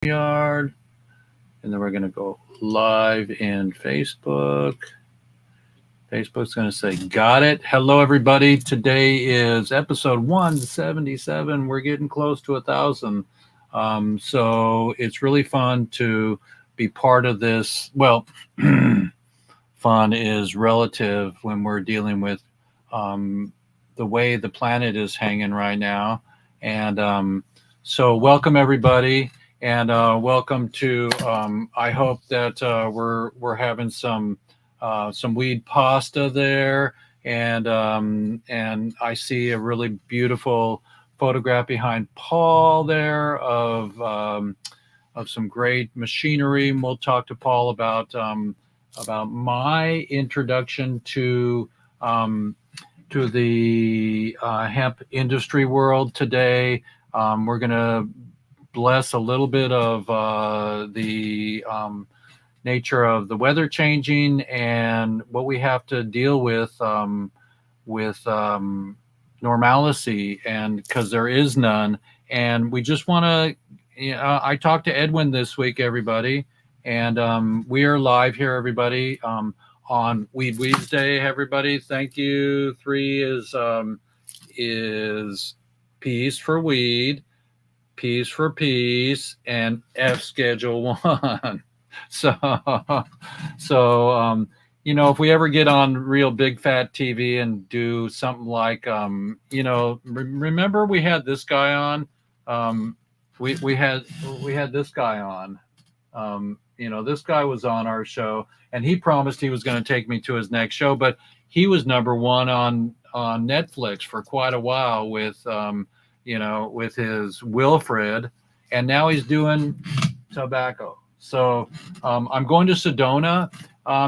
Yard, and then we're going to go live in Facebook. Facebook's going to say, got it. Hello, everybody. Today is episode 177. We're getting close to 1,000. So it's really fun to be part of this. Well, fun is relative when we're dealing with the way the planet is hanging right now. And so, welcome everybody, and welcome to. I hope that we're having some weed pasta there, and I see a really beautiful photograph behind Paul there of some great machinery. And we'll talk to Paul about my introduction to the hemp industry world today. We're going to bless a little bit of the nature of the weather changing and what we have to deal with normalcy, and because there is none. And we just want to, I talked to Edwin this week, everybody, and we are live here, everybody, on Weeds Day, everybody. Thank you. 3 is peace for weed, peace for peace, and F schedule 1. So, if we ever get on real big fat TV and do something like, remember we had this guy on, we had this guy on, this guy was on our show, and he promised he was going to take me to his next show, but he was number one on Netflix for quite a while with, with his Wilfred, and now he's doing tobacco. So I'm going to Sedona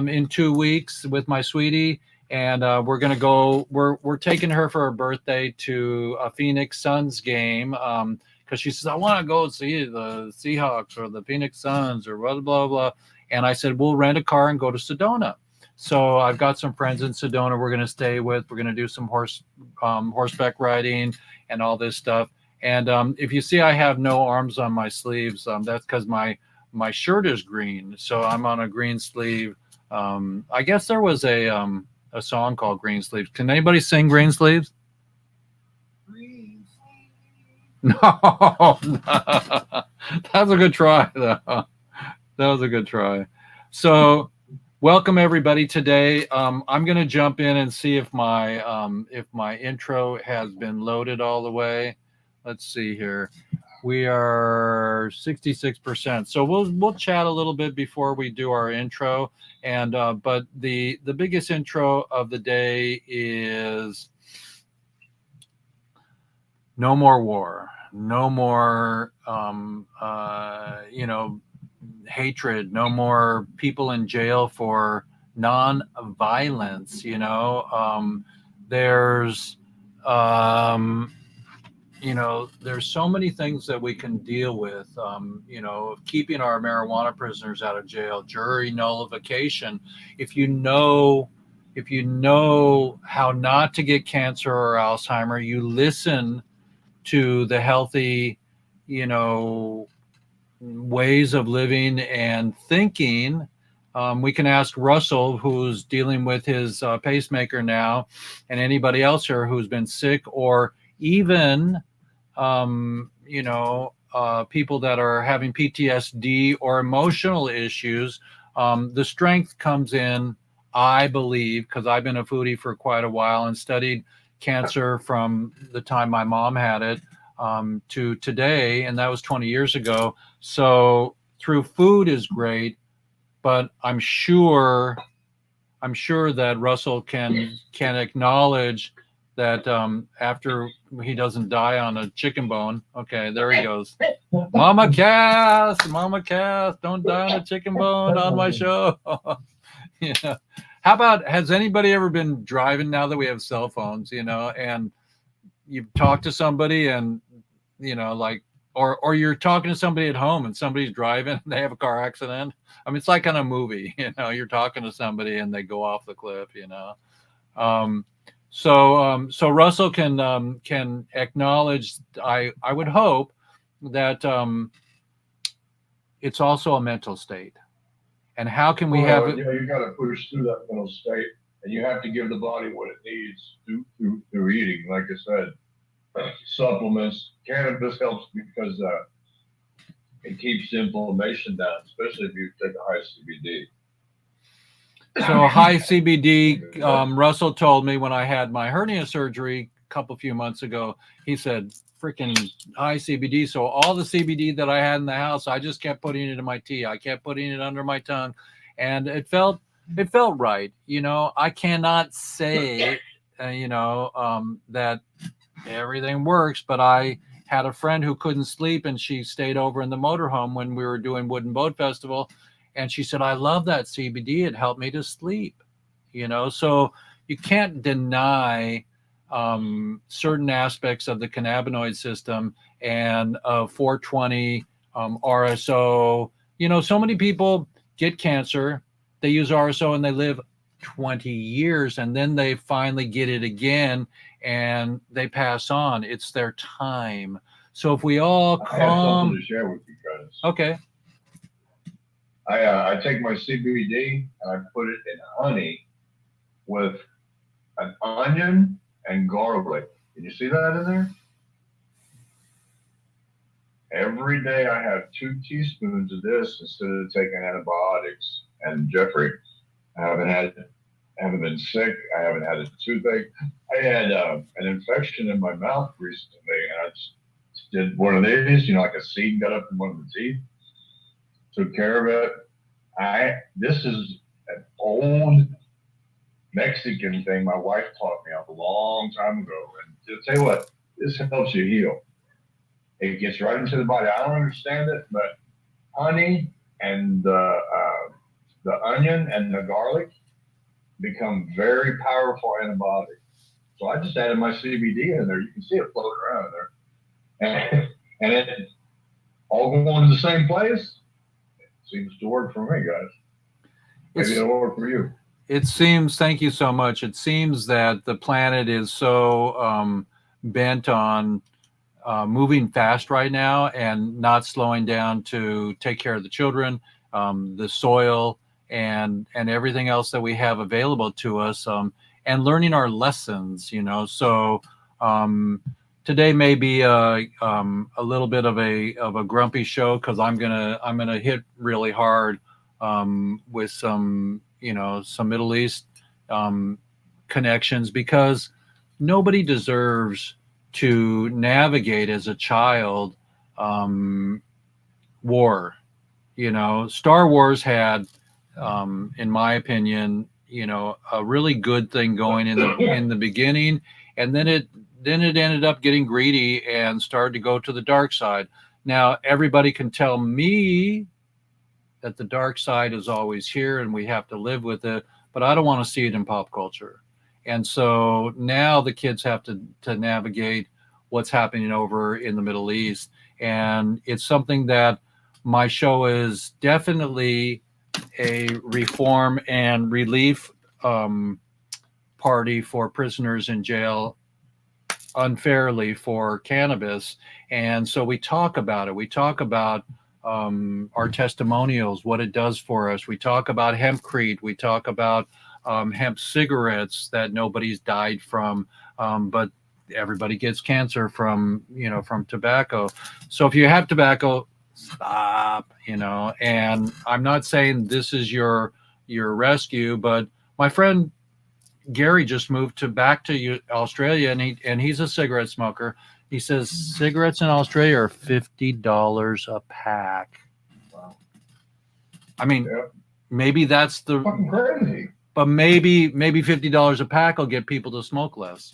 in 2 weeks with my sweetie, and we're going to go. We're taking her for her birthday to a Phoenix Suns game because she says, I want to go see the Seahawks or the Phoenix Suns or blah blah blah. And I said, we'll rent a car and go to Sedona. So I've got some friends in Sedona we're going to stay with. We're going to do some horseback riding and all this stuff. And if you see I have no arms on my sleeves, that's because my shirt is green, so I'm on a green sleeve. I guess there was a song called Green Sleeves. Can anybody sing Green Sleeves? Green Sleeves. No, that was a good try, though. That was a good try. So, welcome everybody today. I'm going to jump in and see if my intro has been loaded all the way. Let's see here. We are 66%. So we'll chat a little bit before we do our intro. And but the biggest intro of the day is no more war, no more hatred, no more people in jail for non-violence. There's there's so many things that we can deal with, keeping our marijuana prisoners out of jail, jury nullification. If you know how not to get cancer or Alzheimer, you listen to the healthy, ways of living and thinking. We can ask Russell, who's dealing with his pacemaker now, and anybody else here who's been sick, or even people that are having PTSD or emotional issues. The strength comes in, I believe, because I've been a foodie for quite a while and studied cancer from the time my mom had it to today, and that was 20 years ago. So through food is great, but I'm sure that Russell can acknowledge that after he doesn't die on a chicken bone. Okay, there he goes. Mama Cass, don't die on a chicken bone on my show. Yeah. How about, has anybody ever been driving, now that we have cell phones, and you've talked to somebody and, or you're talking to somebody at home and somebody's driving and they have a car accident. I mean, it's like on a movie, you're talking to somebody and they go off the cliff, So Russell can acknowledge. I would hope that it's also a mental state. And how can we have Well, it? yeah, you got to push through that mental state, and you have to give the body what it needs through eating. Like I said, supplements. Cannabis helps because it keeps inflammation down, especially if you take a high CBD. So high CBD, But Russell told me when I had my hernia surgery a couple few months ago, he said, freaking high CBD. So all the CBD that I had in the house, I just kept putting it in my tea. I kept putting it under my tongue, and it felt right. I cannot say, that everything works, but I had a friend who couldn't sleep, and she stayed over in the motorhome when we were doing Wooden Boat Festival, and she said, I love that CBD, it helped me to sleep. So you can't deny certain aspects of the cannabinoid system and 420, RSO. So many people get cancer, they use RSO, and they live 20 years, and then they finally get it again and they pass on. It's their time. So if we all I have something calm, to share with you guys. okay. I take my CBD and I put it in honey with an onion and garlic. Can you see that in there? Every day I have 2 teaspoons of this instead of taking antibiotics. And Jeffrey, I haven't been sick. I haven't had a toothache. I had an infection in my mouth recently, and I just did one of these, like a seed got up in one of the teeth. Took care of it. This is an old Mexican thing my wife taught me a long time ago. And to tell you what, this helps you heal. It gets right into the body. I don't understand it, but honey and the onion and the garlic become very powerful antibiotics. So I just added my CBD in there. You can see it floating around in there, and it all going to the same place. Seems to work for me, guys. Maybe It's it'll work for you. it seems, thank you so much. It seems that the planet is so bent on moving fast right now and not slowing down to take care of the children, the soil, and everything else that we have available to us, and learning our lessons. So today may be a little bit of a grumpy show because I'm gonna hit really hard with some Middle East um, connections, because nobody deserves to navigate as a child um, war. Star Wars had, in my opinion, a really good thing going in the beginning, and then it ended up getting greedy and started to go to the dark side. Now everybody can tell me that the dark side is always here and we have to live with it, but I don't want to see it in pop culture. And so now the kids have to navigate what's happening over in the Middle East. And it's something that my show is definitely a reform and relief um, party for prisoners in jail unfairly for cannabis. And so we talk about it. We talk about our testimonials, what it does for us. We talk about hempcrete. We talk about hemp cigarettes that nobody's died from, but everybody gets cancer from tobacco. So if you have tobacco, stop. And I'm not saying this is your rescue, but my friend Gary just moved back to Australia, and he's a cigarette smoker. He says cigarettes in Australia are $50 a pack. Wow. I mean, Yeah. maybe that's Fucking crazy. but maybe $50 a pack will get people to smoke less.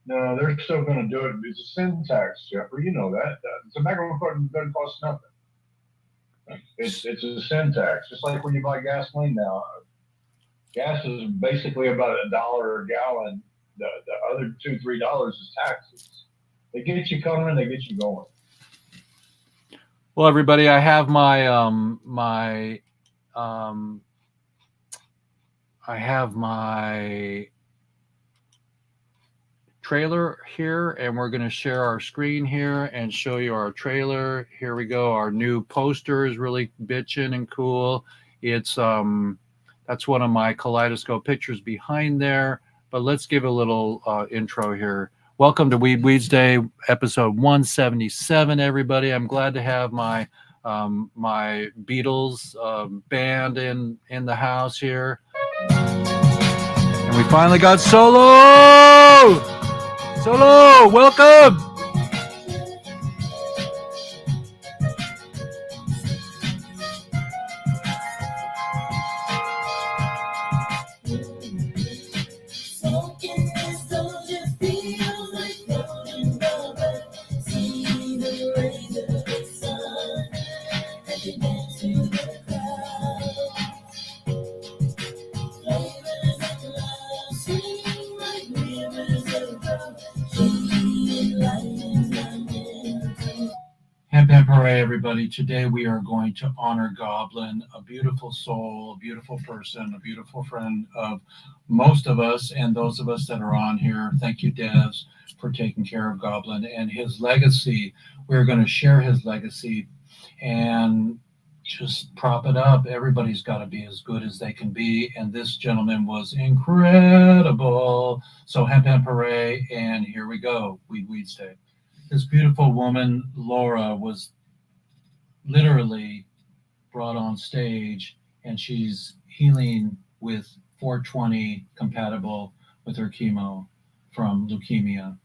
No, they're still going to do it. It's a sin tax, Jeffrey. You know that. Tobacco doesn't cost nothing. It's a sin tax. Just like when you buy gasoline now. Gas is basically about $1 a gallon. The other $2-3 is taxes. They get you coming, they get you going. Well, everybody, I have um, my trailer here, and we're going to share our screen here and show you our trailer. Here we go. Our new poster is really bitchin' and cool. It's that's one of my kaleidoscope pictures behind there. But let's give a little intro here. Welcome to Weeds Day, episode 177, everybody. I'm glad to have my my Beatles band in the house here. And we finally got Solo! Solo, welcome! Hemp Hooray, everybody. Today we are going to honor Goblin, a beautiful soul, a beautiful person, a beautiful friend of most of us and those of us that are on here. Thank you, Des, for taking care of Goblin and his legacy. We're going to share his legacy and just prop it up. Everybody's got to be as good as they can be, and this gentleman was incredible. So Hemp Hooray, and here we go. Weeds Day. This beautiful woman, Laura, was literally brought on stage, and she's healing with 420 compatible with her chemo from leukemia.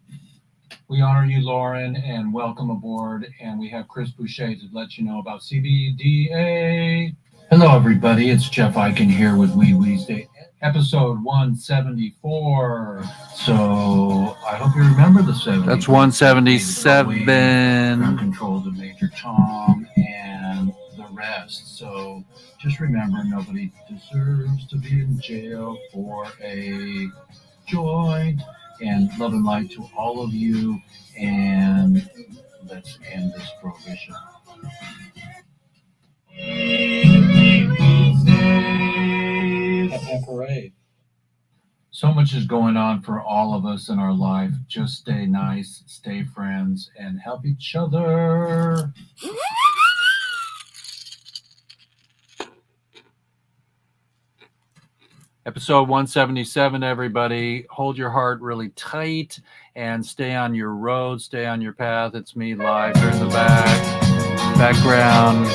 We honor you, Lauren, and welcome aboard. And we have Chris Boucher to let you know about CBDA. Hello, everybody. It's Jeff Eichen here with WEEDSDAYS, episode 174. So I hope you remember the 70s. That's 177. From Control to Major Tom and the rest. So just remember, nobody deserves to be in jail for a joint. And love and light to all of you. And let's end this prohibition. Parade. So much is going on for all of us in our life. Just stay nice, stay friends, and help each other. Episode 177, everybody. Hold your heart really tight and stay on your road, stay on your path. It's me live here in the background.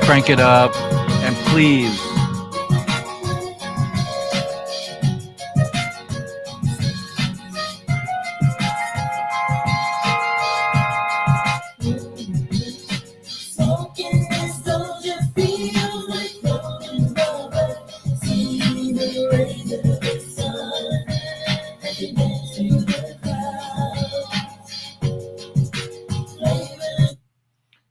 Crank it up, and please.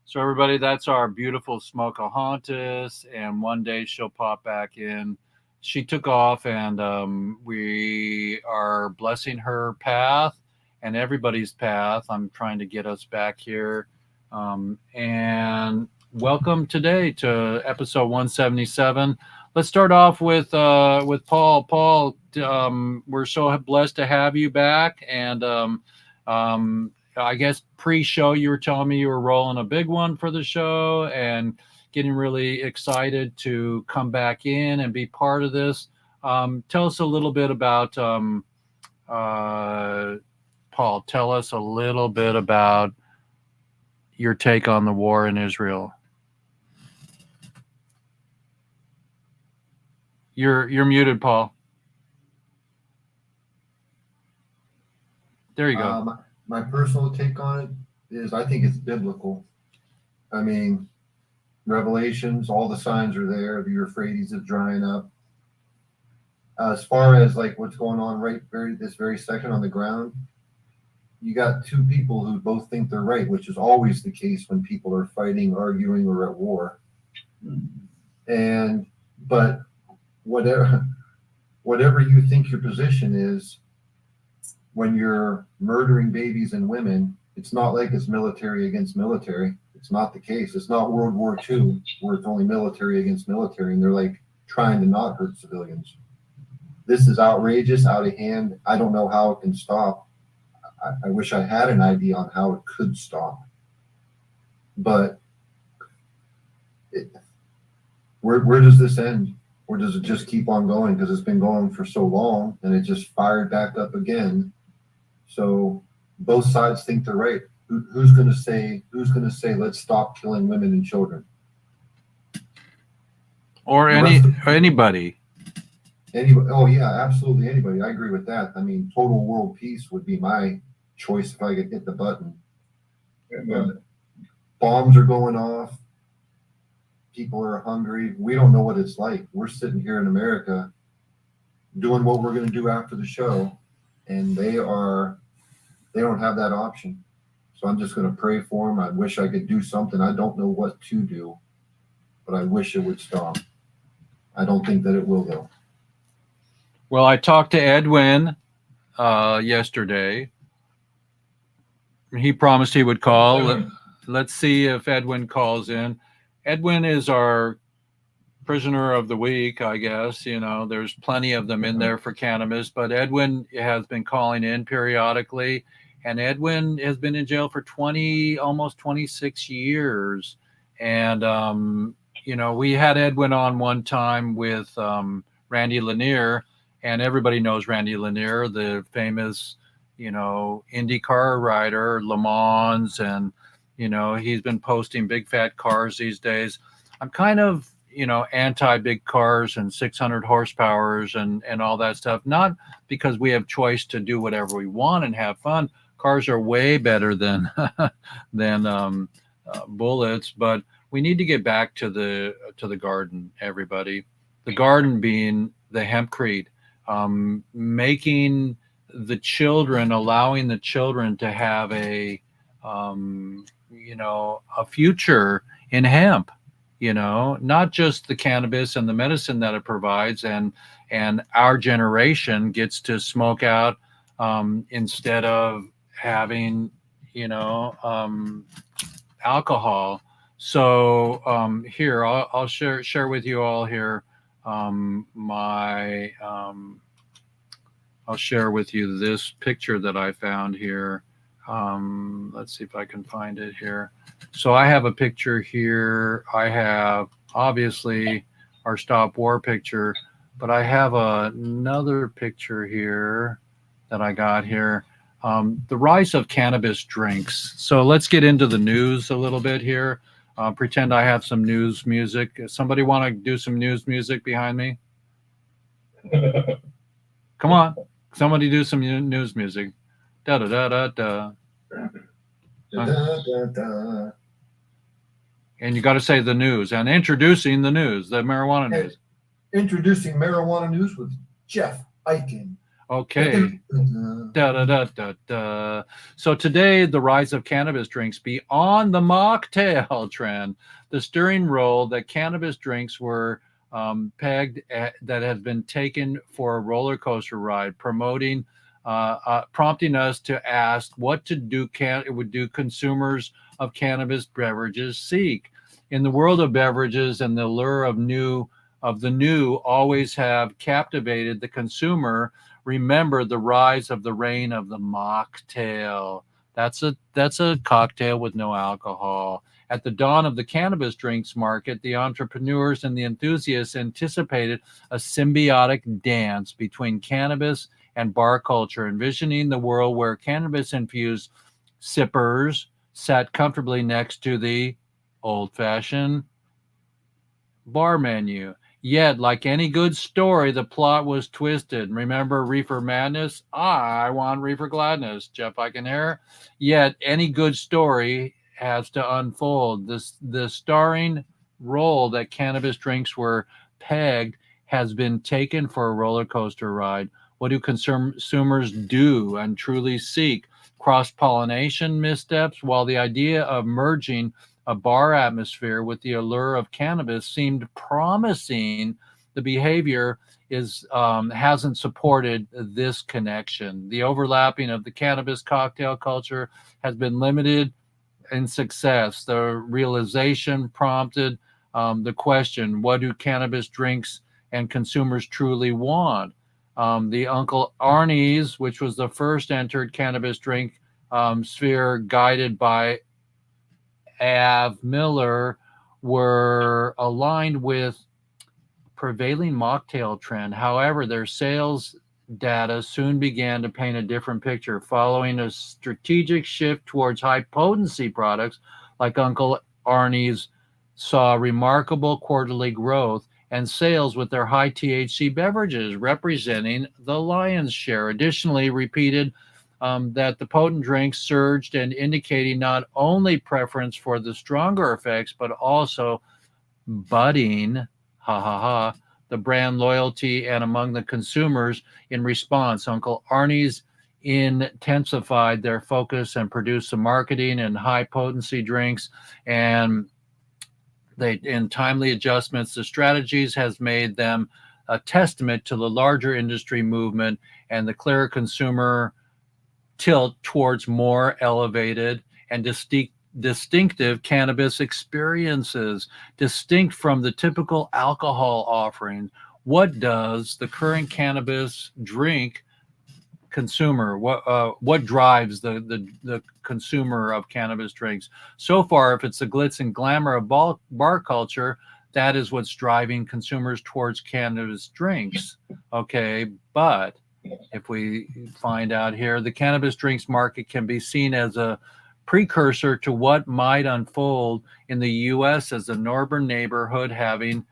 So everybody, that's our beautiful Smokahontas, and one day she'll pop back in. She took off, and we are blessing her path and everybody's path. I'm trying to get us back here. And welcome today to episode 177. Let's start off with Paul. Paul, we're so blessed to have you back, and I guess pre-show you were telling me you were rolling a big one for the show and getting really excited to come back in and be part of this. Tell us a little bit about Paul. Tell us a little bit about your take on the war in Israel. You're muted, Paul. There you go. My personal take on it is I think it's biblical. I mean, Revelations, all the signs are there. The Euphrates is drying up. As far as like what's going on this very second on the ground, you got two people who both think they're right, which is always the case when people are fighting, arguing, or at war. But whatever you think your position is, when you're murdering babies and women, it's not like it's military against military. It's not the case. It's not World War II where it's only military against military and they're like trying to not hurt civilians. This is outrageous, out of hand. I don't know how it can stop. I wish I had an idea on how it could stop. But where does this end? Or does it just keep on going? Because it's been going for so long and it just fired back up again. So both sides think they're right. Who's going to say, let's stop killing women and children? Or anybody. Anybody? Oh yeah, absolutely anybody. I agree with that. I mean, total world peace would be my choice if I could hit the button. Amen. Bombs are going off. People are hungry. We don't know what it's like. We're sitting here in America doing what we're going to do after the show, and they don't have that option. So I'm just going to pray for them. I wish I could do something. I don't know what to do, but I wish it would stop. I don't think that it will, though. Well, I talked to Edwin yesterday. He promised he would call. Let's see if Edwin calls in. Edwin is our prisoner of the week, I guess. You know, there's plenty of them in there for cannabis, but Edwin has been calling in periodically, and Edwin has been in jail for almost 26 years. And, you know, we had Edwin on one time with Randy Lanier, and everybody knows Randy Lanier, the famous, you know, IndyCar rider, Le Mans, and, you know, he's been posting big fat cars these days. I'm kind of, you know, anti big cars and 600 horsepowers and all that stuff. Not because we have choice to do whatever we want and have fun. Cars are way better than bullets, but we need to get back to the garden, everybody. The garden being the hempcrete, making the children, allowing the children to have a you know, a future in hemp. You know, not just the cannabis and the medicine that it provides, and our generation gets to smoke out instead of having, you know, alcohol. So here, I'll share with you all here I'll share with you this picture that I found here. Let's see if I can find it here. So I have a picture here. I have obviously our stop war picture, but I have another picture here that I got here. The rise of cannabis drinks. So let's get into the news a little bit here. Pretend I have some news music. Somebody want to do some news music behind me? Come on. Somebody do some news music. Da da da da da. Da, da, da. And you got to say the news and introducing the news, the marijuana news. Introducing marijuana news with Jeff Eichen. Okay. Da, da, da, da, da. So today, the rise of cannabis drinks beyond the mocktail trend. The steering role that cannabis drinks were pegged at, that has been taken for a roller coaster ride, prompting us to ask what to do would do consumers of cannabis beverages seek. In the world of beverages, and the lure of the new always have captivated the consumer. Remember the rise of the reign of the mocktail. That's a cocktail with no alcohol. At the dawn of the cannabis drinks market, the entrepreneurs and the enthusiasts anticipated a symbiotic dance between cannabis and bar culture, envisioning the world where cannabis-infused sippers sat comfortably next to the old-fashioned bar menu. Yet, like any good story, the plot was twisted. Remember Reefer Madness? I want Reefer Gladness, Jeff Eichen. Yet, any good story has to unfold. The starring role that cannabis drinks were pegged has been taken for a roller coaster ride. What do consumers do and truly seek? Cross-pollination missteps? While the idea of merging a bar atmosphere with the allure of cannabis seemed promising, the behavior hasn't supported this connection. The overlapping of the cannabis cocktail culture has been limited in success. The realization prompted the question, what do cannabis drinks and consumers truly want? The Uncle Arnie's, which was the first entered cannabis drink sphere, guided by Av Miller, were aligned with prevailing mocktail trend. However, their sales data soon began to paint a different picture, following a strategic shift towards high potency products like Uncle Arnie's saw remarkable quarterly growth and sales with their high THC beverages, representing the lion's share. Additionally, repeated that the potent drinks surged and indicating not only preference for the stronger effects, but also budding, ha ha ha, the brand loyalty and among the consumers in response. Uncle Arnie's intensified their focus and produced some marketing and high potency drinks, and they in timely adjustments to strategies has made them a testament to the larger industry movement and the clear consumer tilt towards more elevated and distinctive cannabis experiences, distinct from the typical alcohol offering. What does the current cannabis drink consumer? What drives the consumer of cannabis drinks? So far, if it's the glitz and glamour of bar culture, that is what's driving consumers towards cannabis drinks. Okay, but if we find out here, the cannabis drinks market can be seen as a precursor to what might unfold in the U.S. as a northern neighborhood, having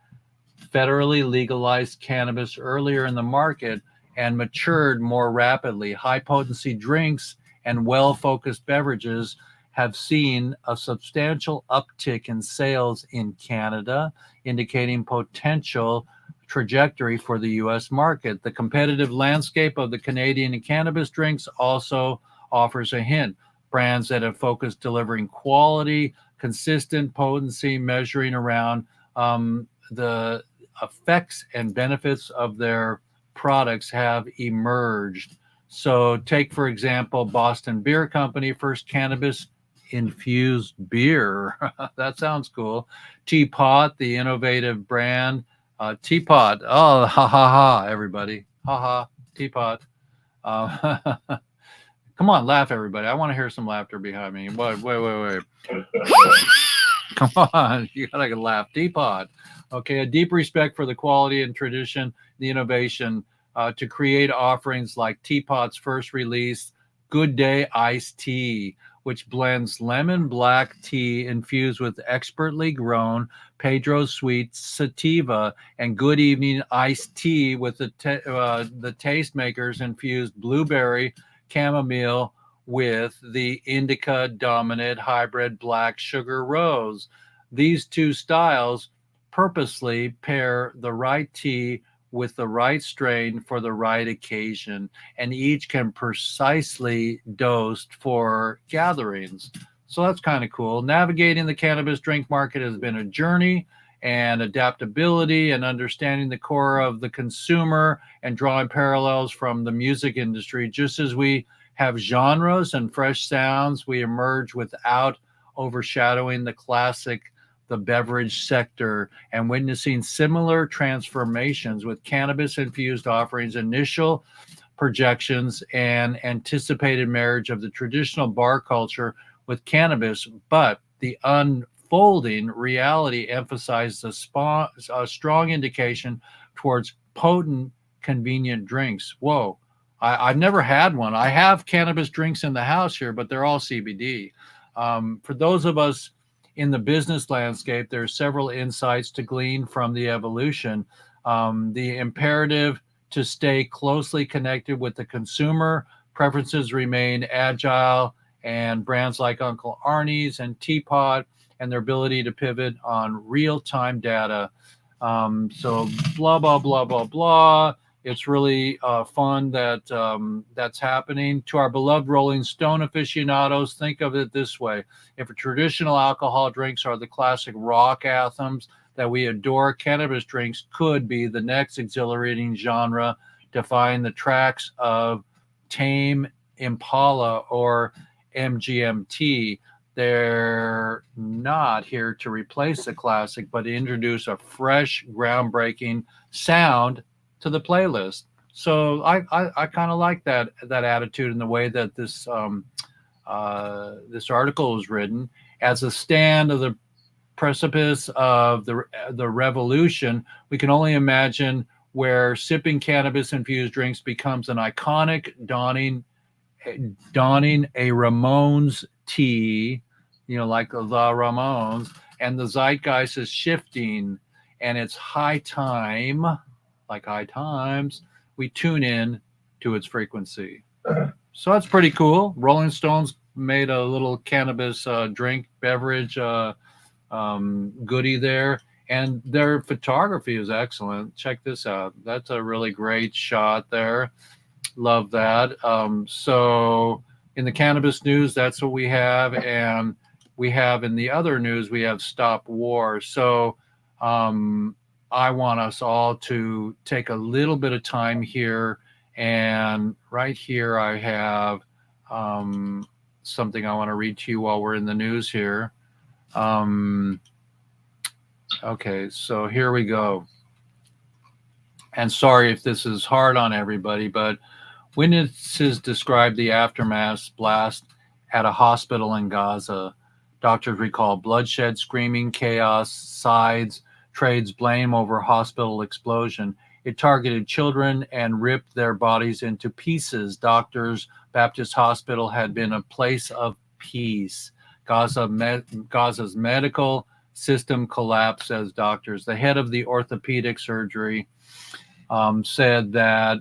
federally legalized cannabis earlier in the market and matured more rapidly. High potency drinks and well focused beverages have seen a substantial uptick in sales in Canada, indicating potential trajectory for the U.S. market. The competitive landscape of the Canadian cannabis drinks also offers a hint. Brands that have focused delivering quality, consistent potency, measuring around the effects and benefits of their products have emerged. So take, for example, Boston Beer Company, first cannabis infused beer. That sounds cool. Teapot, the innovative brand. Teapot. Oh, ha ha ha, everybody. Ha ha, Teapot. Come on, laugh, everybody. I want to hear some laughter behind me. Wait. Come on, you gotta laugh. Teapot. Okay, a deep respect for the quality and tradition, the innovation to create offerings like Teapot's first release, Good Day Iced Tea, which blends lemon black tea infused with expertly grown Pedro Sweet sativa and Good Evening Iced Tea with the tastemakers infused blueberry chamomile with the indica dominant hybrid black sugar rose. These two styles purposely pair the right tea with the right strain for the right occasion, and each can precisely dosed for gatherings. So that's kind of cool. Navigating the cannabis drink market has been a journey, and adaptability and understanding the core of the consumer and drawing parallels from the music industry. Just as we have genres and fresh sounds, we emerge without overshadowing the classic, the beverage sector, and witnessing similar transformations with cannabis infused offerings, initial projections, and anticipated marriage of the traditional bar culture with cannabis. But the unfolding reality emphasized a strong indication towards potent, convenient drinks. Whoa. I've never had one. I have cannabis drinks in the house here, but they're all CBD. For those of us in the business landscape, there are several insights to glean from the evolution. The imperative to stay closely connected with the consumer, preferences remain agile, and brands like Uncle Arnie's and Teapot and their ability to pivot on real-time data. So blah, blah, blah, blah, blah. It's really fun that that's happening. To our beloved Rolling Stone aficionados, think of it this way. If traditional alcohol drinks are the classic rock anthems that we adore, cannabis drinks could be the next exhilarating genre, defying the tracks of Tame Impala or MGMT. They're not here to replace the classic, but to introduce a fresh, groundbreaking sound to the playlist. So I kind of like that attitude and the way that this this article was written as a stand of the precipice of the revolution. We can only imagine where sipping cannabis infused drinks becomes an iconic donning a Ramones tee, like the Ramones, and the zeitgeist is shifting, and it's high time, like high times, we tune in to its frequency. So that's pretty cool. Rolling Stones made a little cannabis drink beverage goodie there, and their photography is excellent. Check this out. That's a really great shot there. Love that. So in the cannabis news, that's what we have. And we have in the other news, we have Stop War. So I want us all to take a little bit of time here. And right here, I have something I want to read to you while we're in the news here. Okay, so here we go. And sorry if this is hard on everybody, but witnesses described the aftermath blast at a hospital in Gaza. Doctors recall bloodshed, screaming, chaos, sides, trades blame over hospital explosion. It targeted children and ripped their bodies into pieces. Doctors, Baptist Hospital had been a place of peace. Gaza's medical system collapsed as doctors. The head of the orthopedic surgery said that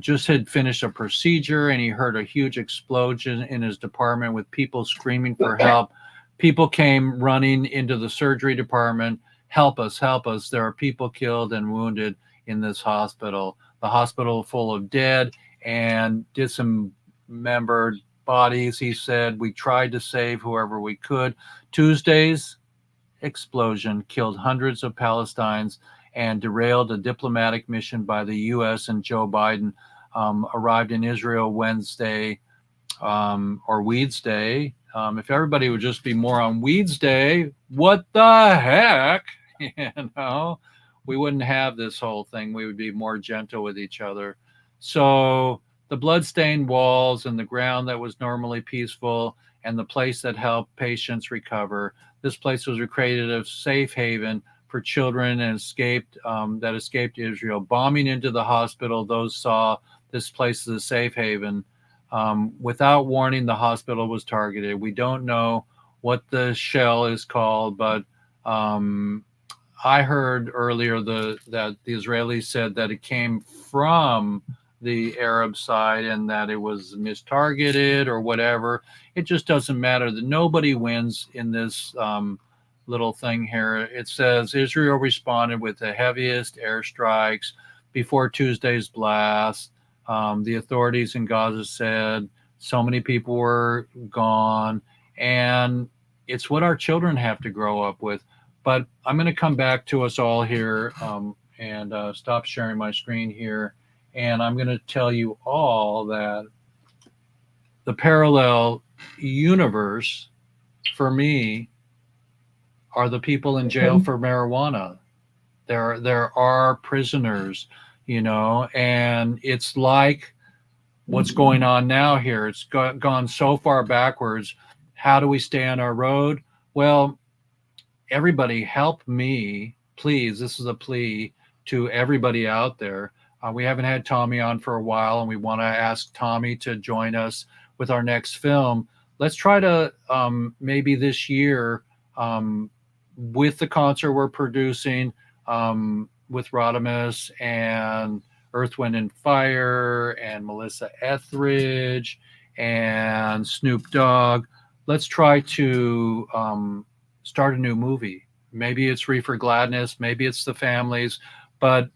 just had finished a procedure and he heard a huge explosion in his department with people screaming for help. People came running into the surgery department. Help us, help us. There are people killed and wounded in this hospital. The hospital full of dead and dismembered bodies. He said, we tried to save whoever we could. Tuesday's explosion killed hundreds of Palestinians and derailed a diplomatic mission by the U.S. and Joe Biden arrived in Israel Wednesday, or Weeds Day. If everybody would just be more on Weeds Day, what the heck? We wouldn't have this whole thing. We would be more gentle with each other. So the bloodstained walls and the ground that was normally peaceful and the place that helped patients recover. This place was created a safe haven for children and escaped Israel. Bombing into the hospital, those saw this place as a safe haven. Without warning, the hospital was targeted. We don't know what the shell is called, but I heard earlier that the Israelis said that it came from the Arab side and that it was mistargeted or whatever. It just doesn't matter. That nobody wins in this little thing here. It says Israel responded with the heaviest airstrikes before Tuesday's blast. The authorities in Gaza said so many people were gone, and it's what our children have to grow up with. But I'm going to come back to us all here and stop sharing my screen here. And I'm going to tell you all that the parallel universe for me are the people in jail for marijuana. There are prisoners, and it's like what's going on now here. It's gone so far backwards. How do we stay on our road? Well, everybody help me, please. This is a plea to everybody out there. We haven't had Tommy on for a while, and we want to ask Tommy to join us with our next film. Let's try to maybe this year, with the concert we're producing with Rodimus and Earth, Wind, and Fire and Melissa Etheridge and Snoop Dogg, let's try to start a new movie. Maybe it's Reefer Gladness, maybe it's The Families, but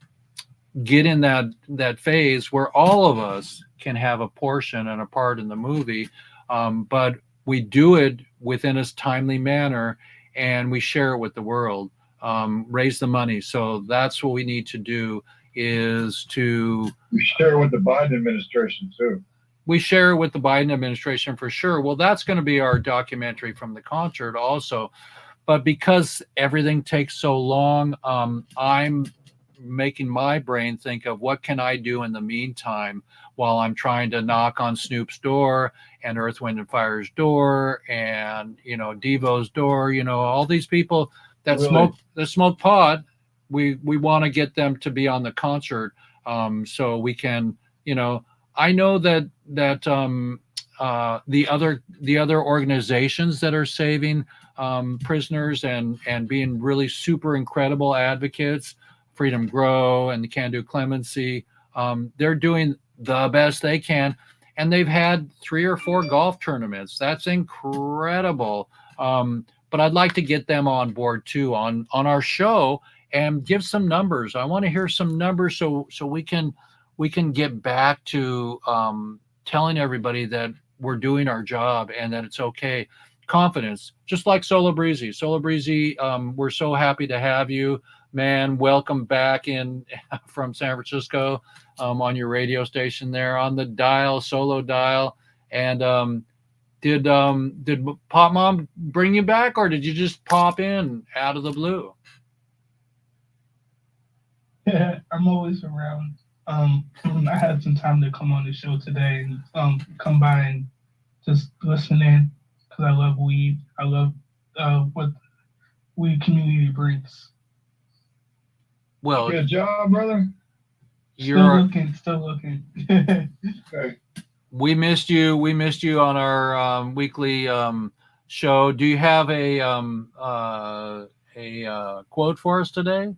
get in that phase where all of us can have a portion and a part in the movie, but we do it within a timely manner and we share it with the world, raise the money. So that's what we need to do, is to we share it with the Biden administration too. We share it with the Biden administration for sure. Well, that's going to be our documentary from the concert also. But because everything takes so long, I'm making my brain think of what can I do in the meantime while I'm trying to knock on Snoop's door and Earth, Wind and Fire's door and Devo's door. All these people that Really? smoke pot. We want to get them to be on the concert, so we can. I know that the other organizations that are saving prisoners and being really super incredible advocates, Freedom Grow and the Can Do Clemency, they're doing the best they can, and they've had 3 or 4 golf tournaments. That's incredible. But I'd like to get them on board too on our show and give some numbers. I want to hear some numbers so we can get back to telling everybody that we're doing our job and that it's okay. Confidence, just like Solo Breezy. Solo Breezy, we're so happy to have you, man. Welcome back in from San Francisco on your radio station there on the dial, Solo dial. And did Pop Mom bring you back, or did you just pop in out of the blue? Yeah, I'm always around. I had some time to come on the show today and come by and just listen in because I love weed. I love what weed community brings. Well, Good job, brother. you're Still looking. Okay. we missed you. We missed you on our weekly show. Do you have a quote for us today?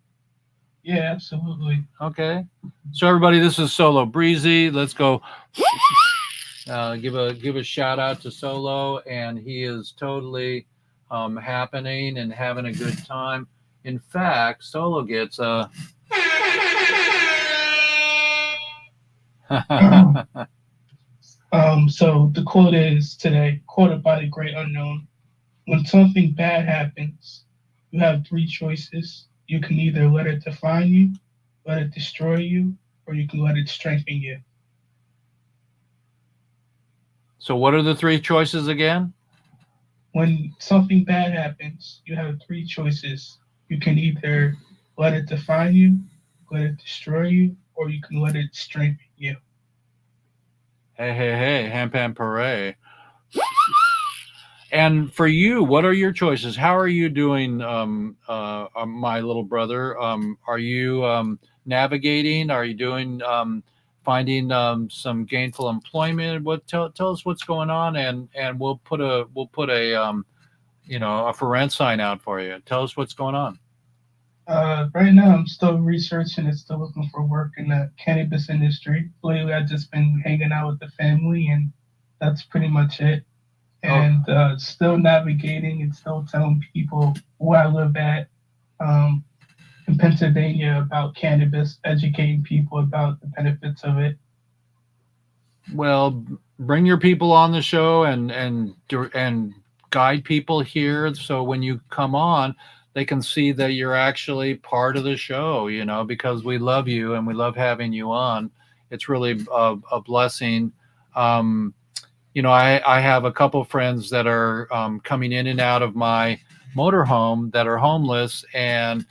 Yeah, absolutely. Okay. So everybody, this is Solo Breezy. Let's go. Give a shout out to Solo, and he is totally happening and having a good time. In fact, Solo gets a. So the quote is today, quoted by the great unknown. When something bad happens, you have 3 choices. You can either let it define you, let it destroy you, or you can let it strengthen you. So what are the 3 choices again? When something bad happens, you have 3 choices. You can either let it define you, let it destroy you, or you can let it strengthen you. Hey, ham pan parade. And for you, what are your choices? How are you doing, my little brother? Are you navigating? Are you doing finding some gainful employment? Tell us what's going on, and we'll put a a for rent sign out for you. Tell us what's going on. Right now, I'm still researching and still looking for work in the cannabis industry. Lately, I've just been hanging out with the family, and that's pretty much it. And still navigating and still telling people where I live at in Pennsylvania about cannabis, educating people about the benefits of it. Well, bring your people on the show and guide people here, so when you come on, they can see that you're actually part of the show. Because we love you and we love having you on. It's really a blessing. I have a couple friends that are coming in and out of my motorhome that are homeless, and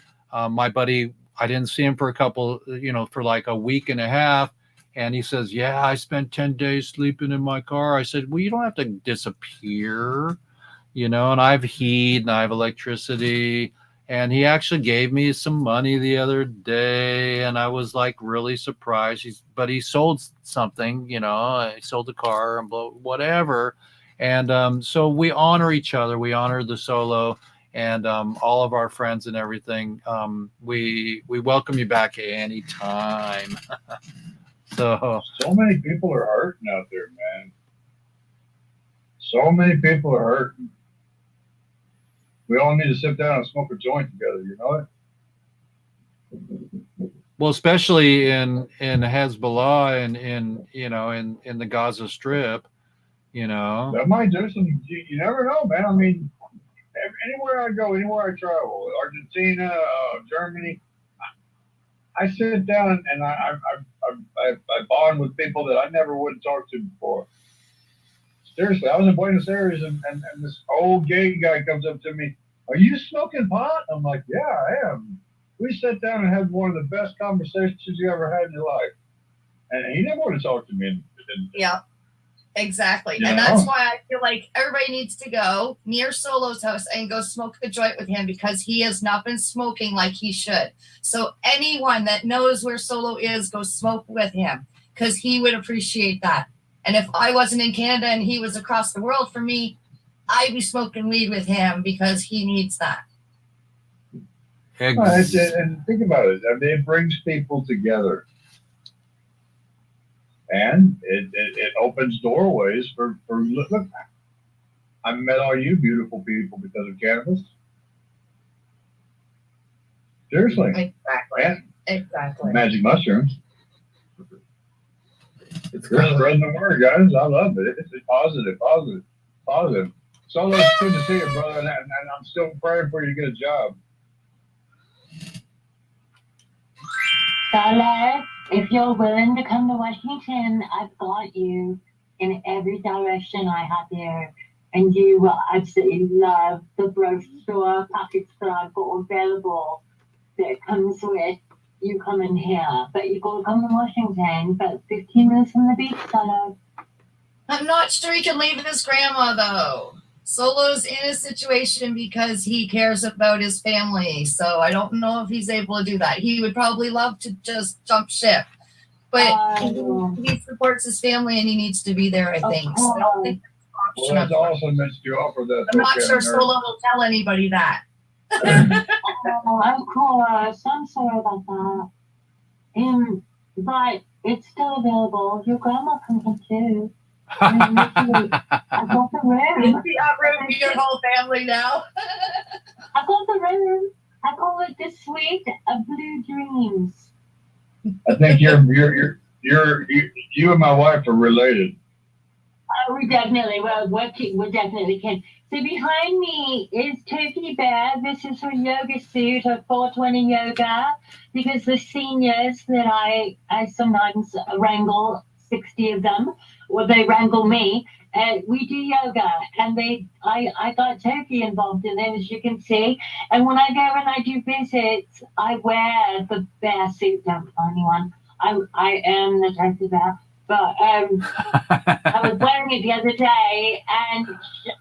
my buddy, I didn't see him for for like a week and a half, and he says, "Yeah, I spent 10 days sleeping in my car." I said, "Well, you don't have to disappear, and I have heat and I have electricity." And he actually gave me some money the other day, and I was like really surprised. But he sold something, he sold the car and whatever. And so we honor each other. We honor the Solo and all of our friends and everything. We welcome you back anytime. So many people are hurting out there, man. So many people are hurting. We all need to sit down and smoke a joint together, you know it? Well, especially in Hezbollah and in the Gaza Strip, That might do some. You never know, man. I mean, anywhere I go, anywhere I travel, Argentina, Germany, I sit down and I bond with people that I never would talk to before. Seriously, I was in Buenos Aires and this old gay guy comes up to me. "Are you smoking pot?" I'm like, "Yeah, I am." We sat down and had one of the best conversations you ever had in your life. And he never wanted to talk to me. Yeah, exactly. Yeah. And that's why I feel like everybody needs to go near Solo's house and go smoke a joint with him, because he has not been smoking like he should. So anyone that knows where Solo is, go smoke with him, because he would appreciate that. And if I wasn't in Canada and he was across the world, for me, I'd be smoking weed with him because he needs that. And think about it. I mean, it brings people together. And it opens doorways for look, I met all you beautiful people because of cannabis. Seriously. Exactly. Yeah. Exactly. Magic mushrooms. It's You're kind of spreading the word, guys. I love it. It's positive. So it's good to see you, brother. And I'm still praying for you to get a job. Solo, if you're willing to come to Washington, I've got you in every direction I have you. And you will absolutely love the brochure package that I've got available that comes with you coming here. But you got to come to Washington, but 15 minutes from the beach, Solo. I'm not sure he can leave his grandma, though. Solo's in a situation because he cares about his family. So I don't know if he's able to do that. He would probably love to just jump ship. But he supports his family and he needs to be there, I think. So I don't think that's an option. Well, that's awesome that you offer that. I'm not sure Solo will tell anybody that. Oh, of course. I'm sorry about that. But it's still available. Your grandma can come too. I've got the room. Be uprooting your whole family now. I've got the room. I call it the suite of blue dreams. I think you and my wife are related. We definitely, we definitely can. So behind me is Turkey Bear. This is her yoga suit, her 420 yoga, because the seniors that I sometimes wrangle, 60 of them, or they wrangle me, we do yoga, and I got Turkey involved in it, as you can see. And when I go and I do visits, I wear the bear suit. Don't tell anyone. I am the Turkey Bear. But I was wearing it the other day, and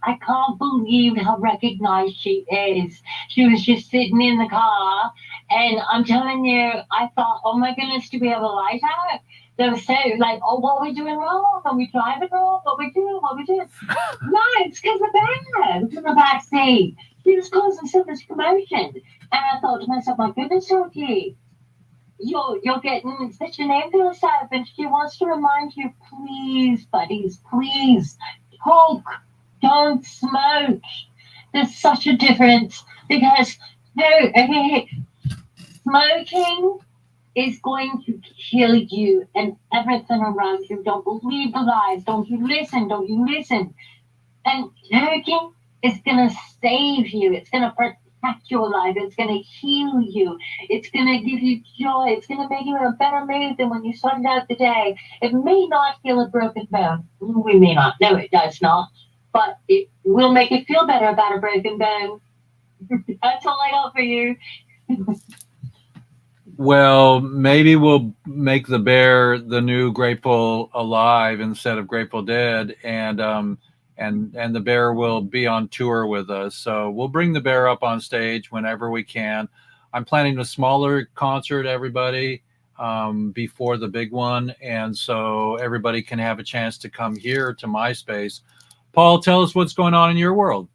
I can't believe how recognized she is. She was just sitting in the car, and I'm telling you, I thought, oh my goodness, do we have a light out? They were so like, oh, what are we doing wrong? Are we driving wrong? What are we doing? No, it's because the bag was in the back seat. She was causing so much commotion. And I thought to myself, my goodness, Sophie, you're getting such a name for yourself. And she wants to remind you, please, buddies, please, smoke, don't smoke. There's such a difference because smoking is going to kill you and everything around you. Don't believe the lies. Don't you listen. And smoking is going to save you. It's going to protect your life. It's going to heal you. It's going to give you joy. It's going to make you in a better mood than when you started out the day. It may not heal a broken bone. We may not. No, it does not. But it will make you feel better about a broken bone. That's all I got for you. Well, maybe we'll make the bear the new Grateful Alive instead of Grateful Dead, and the bear will be on tour with us. So we'll bring the bear up on stage whenever we can. I'm planning a smaller concert, everybody, before the big one, and so everybody can have a chance to come here to my space. Paul, tell us what's going on in your world.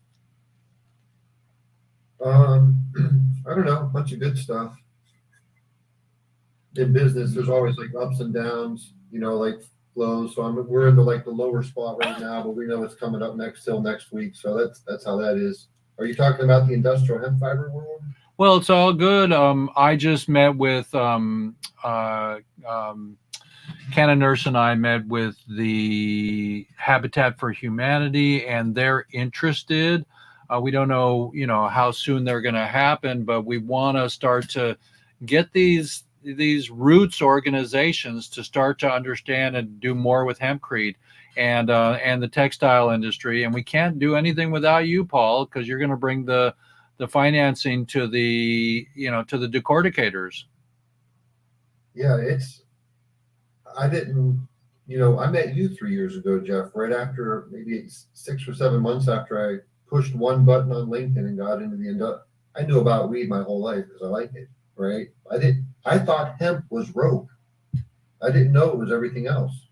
I don't know, a bunch of good stuff. In business, there's always like ups and downs, like flows. So we're into like the lower spot right now, but we know it's coming up till next week. So that's how that is. Are you talking about the industrial hemp fiber world? Well, it's all good. I just met with Canna Nurse, and I met with the Habitat for Humanity, and they're interested. We don't know, how soon they're going to happen, but we want to start to get these roots organizations to start to understand and do more with hempcrete and the textile industry. And we can't do anything without you, Paul, because you're going to bring the the financing to the to the decorticators. Yeah, I didn't, I met you 3 years ago, Jeff, right after maybe 6 or 7 months after I pushed one button on LinkedIn and got into I knew about weed my whole life because I like it, right? I thought hemp was rope. I didn't know it was everything else,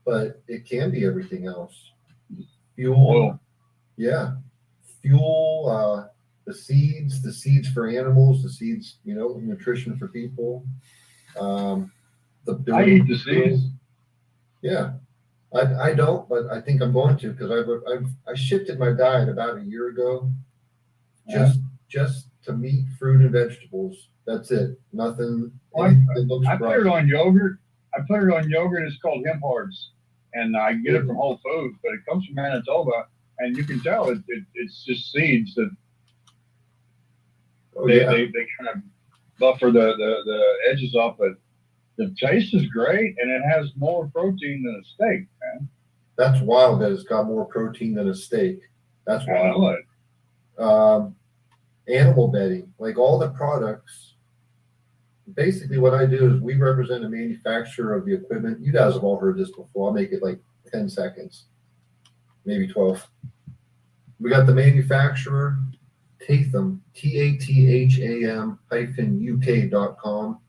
but it can be everything else. Fuel, Oil. yeah, fuel, the seeds for animals, the seeds, nutrition for people. The I eat the seeds. Yeah, I don't, but I think I'm going to because I shifted my diet about a year ago, just to meat, fruit, and vegetables. That's it. Nothing. Anything that looks I put it on yogurt. It's called hemp hearts, and I get it from Whole Foods, but it comes from Manitoba, and you can tell it's just seeds that they kind of buffer the edges off, but the taste is great, and it has more protein than a steak, man. That's wild that it's got more protein than a steak. That's I know wild. it. Animal bedding, like all the products. Basically, what I do is we represent a manufacturer of the equipment. You guys have all heard this before. I'll make it like 10 seconds, maybe 12. We got the manufacturer, Tatham, TATHAM-UK.com.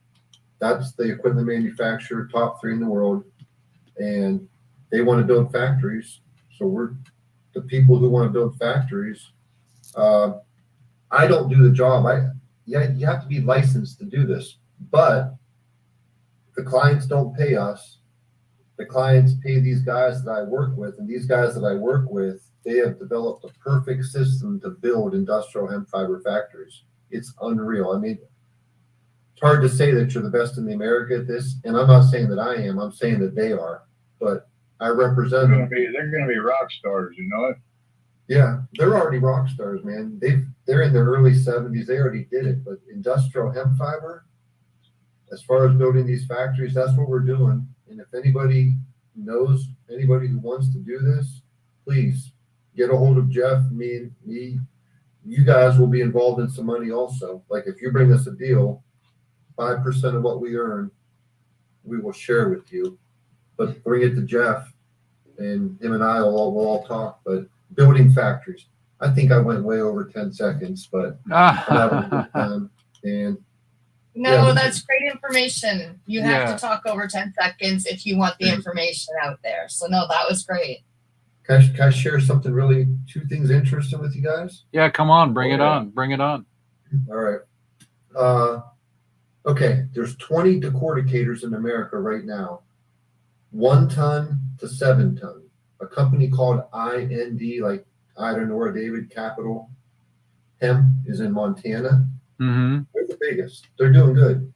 That's the equipment manufacturer, top 3 in the world. And they want to build factories. So we're the people who want to build factories. I don't do the job. You have to be licensed to do this, but the clients don't pay us. The clients pay these guys that I work with, and these guys that I work with, they have developed a perfect system to build industrial hemp fiber factories. It's unreal. I mean, it's hard to say that you're the best in the America at this, and I'm not saying that I am. I'm saying that they are, but I represent them. They're going to be rock stars, you know it. Yeah, they're already rock stars, man. They're in their early 70s. They already did it. But industrial hemp fiber, as far as building these factories, that's what we're doing. And if anybody knows anybody who wants to do this, please get a hold of Jeff, me. You guys will be involved in some money also. Like if you bring us a deal, 5% of what we earn, we will share with you. But bring it to Jeff, and him and I will all talk. But building factories. I think I went way over 10 seconds, but I'm having a good time. And that's great information. You have to talk over 10 seconds if you want the information out there. So no, that was great. Can I share something really, 2 things interesting with you guys? Yeah, come on, bring it on. All right. Okay, there's 20 decorticators in America right now, 1 ton to 7 ton. A company called IND, like I don't know where David Capital Hemp is in Montana. Mm-hmm. They're the biggest. They're doing good.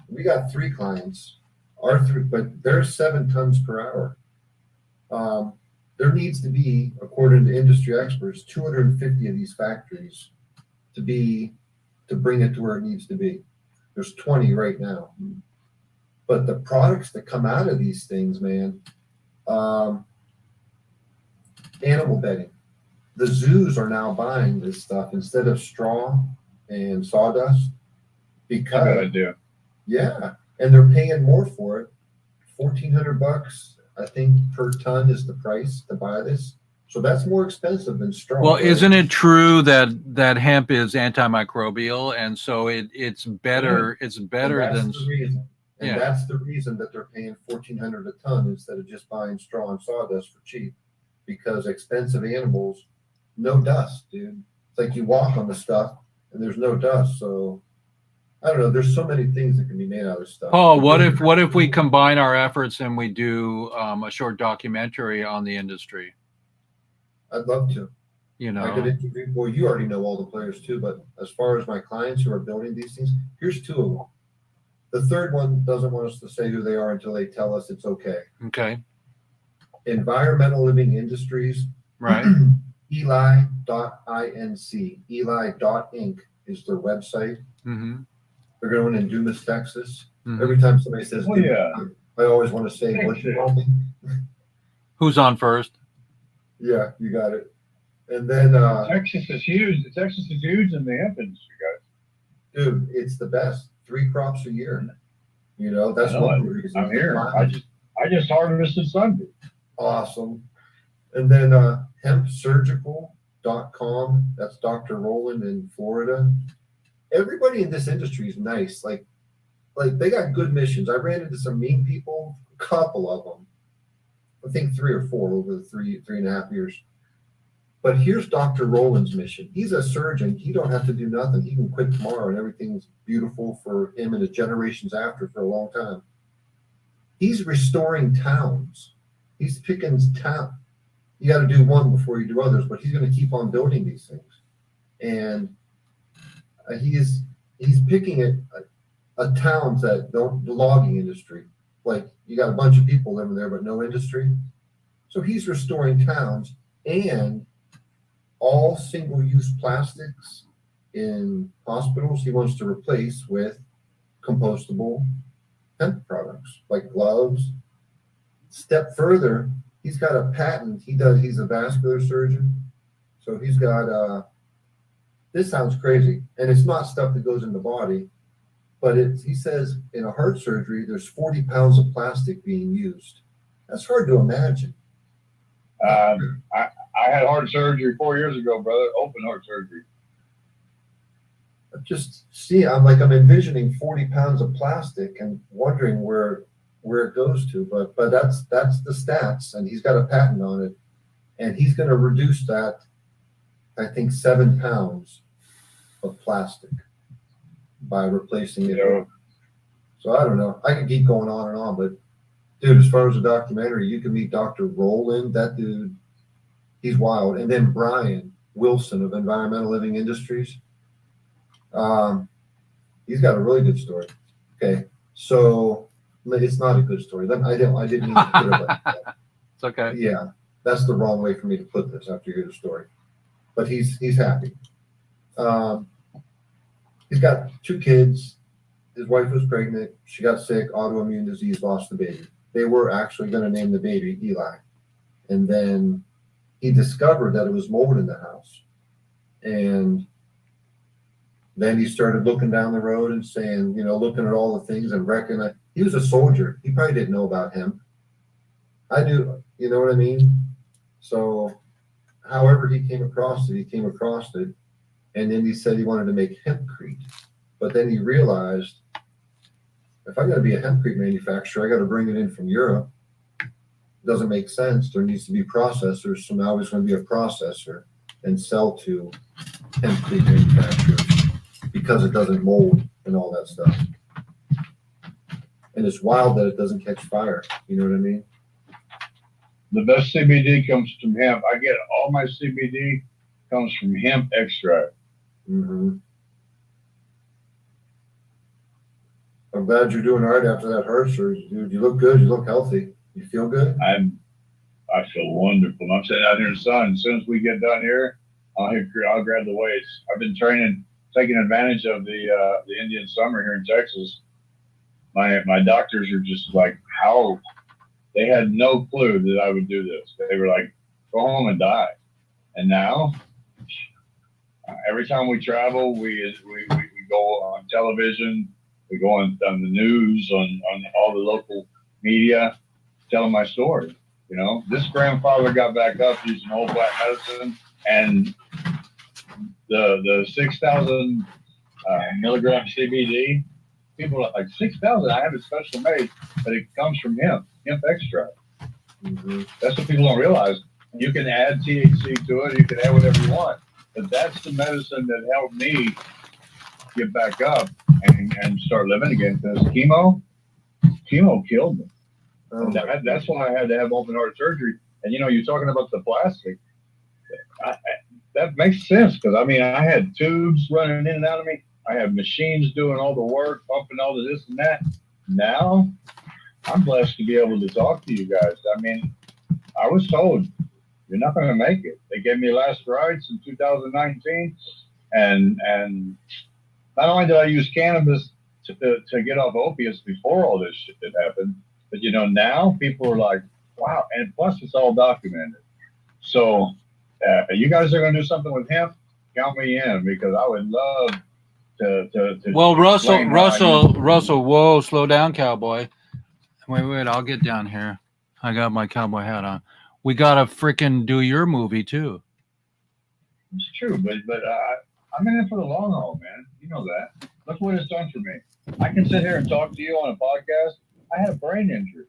We got 3 clients, but they're 7 tons per hour. There needs to be, according to industry experts, 250 of these factories to bring it to where it needs to be. There's 20 right now. But the products that come out of these things, man, animal bedding. The zoos are now buying this stuff instead of straw and sawdust because Good idea. Yeah, and they're paying more for it. $1,400, I think, per ton is the price to buy this. So that's more expensive than straw. Well, right? isn't it true that hemp is antimicrobial, and so it's better? It's better than. The reason. And that's the reason that they're paying $1,400 a ton instead of just buying straw and sawdust for cheap. Because expensive animals, no dust, dude. It's like you walk on the stuff and there's no dust. So I don't know. There's so many things that can be made out of stuff. Paul, what if we combine our efforts and we do a short documentary on the industry? I'd love to. I could interview. Well, you already know all the players too. But as far as my clients who are building these things, here's 2 of them. The third one doesn't want us to say who they are until they tell us it's okay. Okay. Environmental Living Industries. Right. Eli.inc. Eli.inc. is their website. Mm-hmm. They're going in Dumas, Texas. Mm-hmm. Every time somebody says, Yeah. I always want to say, what you call me? Who's on first? Yeah, you got it. And then, Texas is huge. Texas is huge in the hemp industry, guys. dude, it's the best. 3 crops a year. You know, that's I know one it. reason. I'm here. I just harvested Sunday. Awesome. And then hempsurgical.com. That's Dr. Roland in Florida. Everybody in this industry is nice. Like they got good missions. I ran into some mean people, a couple of them. I think 3 or 4 over the three and a half years. But here's Dr. Roland's mission. He's a surgeon. He don't have to do nothing. He can quit tomorrow and everything's beautiful for him and the generations after for a long time. He's restoring towns. He's picking town. You got to do one before you do others, but he's going to keep on building these things. And he's picking towns that don't, the logging industry. Like you got a bunch of people living there, but no industry. So he's restoring towns and all single-use plastics in hospitals he wants to replace with compostable hemp products like gloves. Step further, he's got a patent. He's a vascular surgeon. So he's got this sounds crazy, and it's not stuff that goes in the body, but he says in a heart surgery, there's 40 pounds of plastic being used. That's hard to imagine. I had heart surgery 4 years ago, brother. Open heart surgery. I'm envisioning 40 pounds of plastic and wondering where it goes to, but that's the stats, and he's got a patent on it, and he's going to reduce that, I think, 7 pounds of plastic by replacing it. Yeah. So I don't know. I could keep going on and on, but dude, as far as the documentary, you can meet Dr. Roland. That dude, he's wild. And then Brian Wilson of Environmental Living Industries. He's got a really good story. Okay, so it's not a good story. I didn't mean to put it like that. It's okay. Yeah, that's the wrong way for me to put this after you hear the story. But he's happy. He's got 2 kids. His wife was pregnant. She got sick, autoimmune disease, lost the baby. They were actually going to name the baby Eli. And then he discovered that it was mold in the house. And then he started looking down the road and saying, looking at all the things and recognizing. He was a soldier. He probably didn't know about hemp. I knew, you know what I mean? So however he came across it. And then he said he wanted to make hempcrete. But then he realized, if I'm going to be a hempcrete manufacturer, I got to bring it in from Europe. It doesn't make sense. There needs to be processors. So now he's going to be a processor and sell to hempcrete manufacturers because it doesn't mold and all that stuff. And it's wild that it doesn't catch fire. You know what I mean? The best CBD comes from hemp. I get all my CBD comes from hemp extract. Mm-hmm. I'm glad you're doing all right after that heart surgery, dude. You look good. You look healthy. You feel good? I feel wonderful. I'm sitting out here in the sun. As soon as we get done here, I'll grab the weights. I've been taking advantage of the Indian summer here in Texas. My doctors are just like, how? They had no clue that I would do this. They were like, go home and die. And now, every time we travel, we go on television, we go on the news, on all the local media, telling my story. This grandfather got back up using old black medicine, and the 6,000 milligram CBD. People are like 6,000. I have it special made, but it comes from hemp extract. Mm-hmm. That's what people don't realize. You can add THC to it. You can add whatever you want, but that's the medicine that helped me get back up and start living again. Because chemo killed me. Oh, That's why I had to have open heart surgery. And you're talking about the plastic. That makes sense because I had tubes running in and out of me. I have machines doing all the work, pumping all the this and that. Now, I'm blessed to be able to talk to you guys. I was told, you're not going to make it. They gave me last rites in 2019. And not only did I use cannabis to get off opiates before all this shit that happened, but now people are like, wow. And plus, it's all documented. So You guys are going to do something with hemp? Count me in because I would love to Well, explain how I use it. Russell, whoa, slow down, cowboy. Wait, I'll get down here. I got my cowboy hat on. We gotta freaking do your movie too. It's true, but I'm in it for the long haul, man. You know that. Look what it's done for me. I can sit here and talk to you on a podcast. I have brain injury.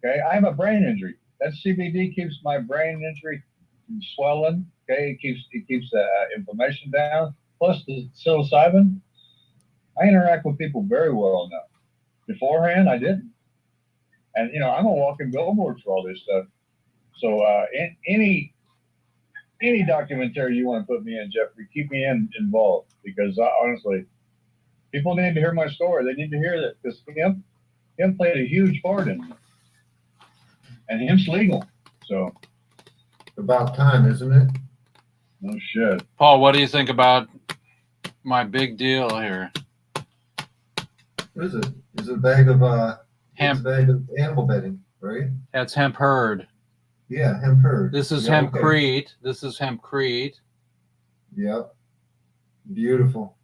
Okay, I have a brain injury. That CBD keeps my brain injury from swelling. Okay, it keeps the inflammation down. Plus the psilocybin, I interact with people very well now. Beforehand, I didn't. And I'm a walking billboard for all this stuff. So any documentary you want to put me in, Jeffrey, keep me involved because honestly, people need to hear my story. They need to hear that because him played a huge part in it, and him's legal. So About time, isn't it? no shit. Paul, what do you think about my big deal here? What is it? Is it a bag of Hemp. It's a bag of animal bedding, right? That's hemp herd. Yeah, hemp herd. This is Yeah, hempcrete. This is hempcrete Yep. Beautiful.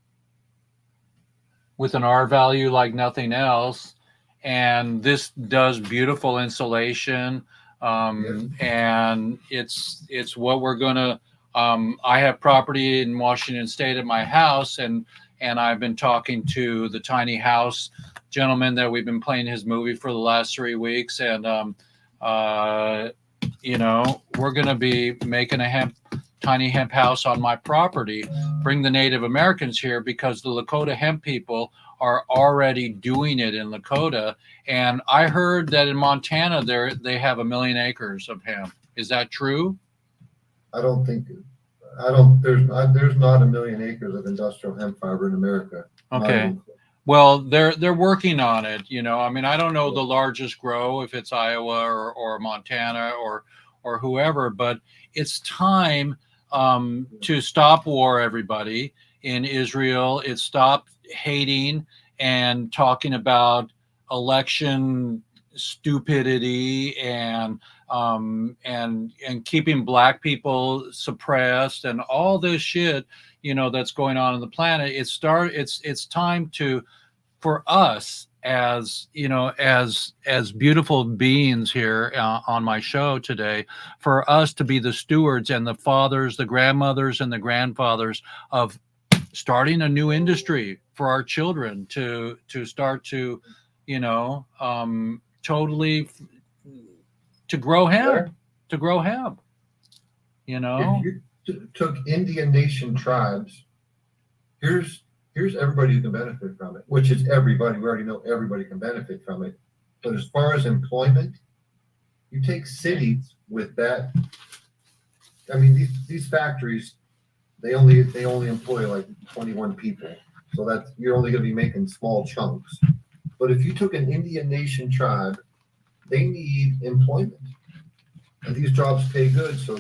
with an R value like nothing else. And this does beautiful insulation. And it's what we're gonna. I have property in Washington State at my house, and I've been talking to the tiny house gentleman that we've been playing his movie for the last 3 weeks, and we're gonna be making a tiny hemp house on my property. Bring the Native Americans here because the Lakota hemp people are already doing it in Lakota. And I heard that in Montana they have 1 million acres of hemp. Is that true? There's not 1 million acres of industrial hemp fiber in America. Okay. Well, they're working on it. I mean, I don't know the largest grow, if it's Iowa or Montana or whoever, but it's time to stop war, everybody, in Israel. It's stop hating and talking about election stupidity and keeping black people suppressed and all this shit that's going on the planet. It's time for us as beautiful beings here on my show today, for us to be the stewards and the fathers, the grandmothers and the grandfathers of starting a new industry for our children to start to totally to grow hemp. If you took Indian Nation tribes, here's everybody who can benefit from it, which is everybody. We already know everybody can benefit from it. But as far as employment, you take cities with that. I mean, these factories, they only employ like 21 people. So that's, you're only going to be making small chunks. But if you took an Indian Nation tribe, they need employment. And these jobs pay good, so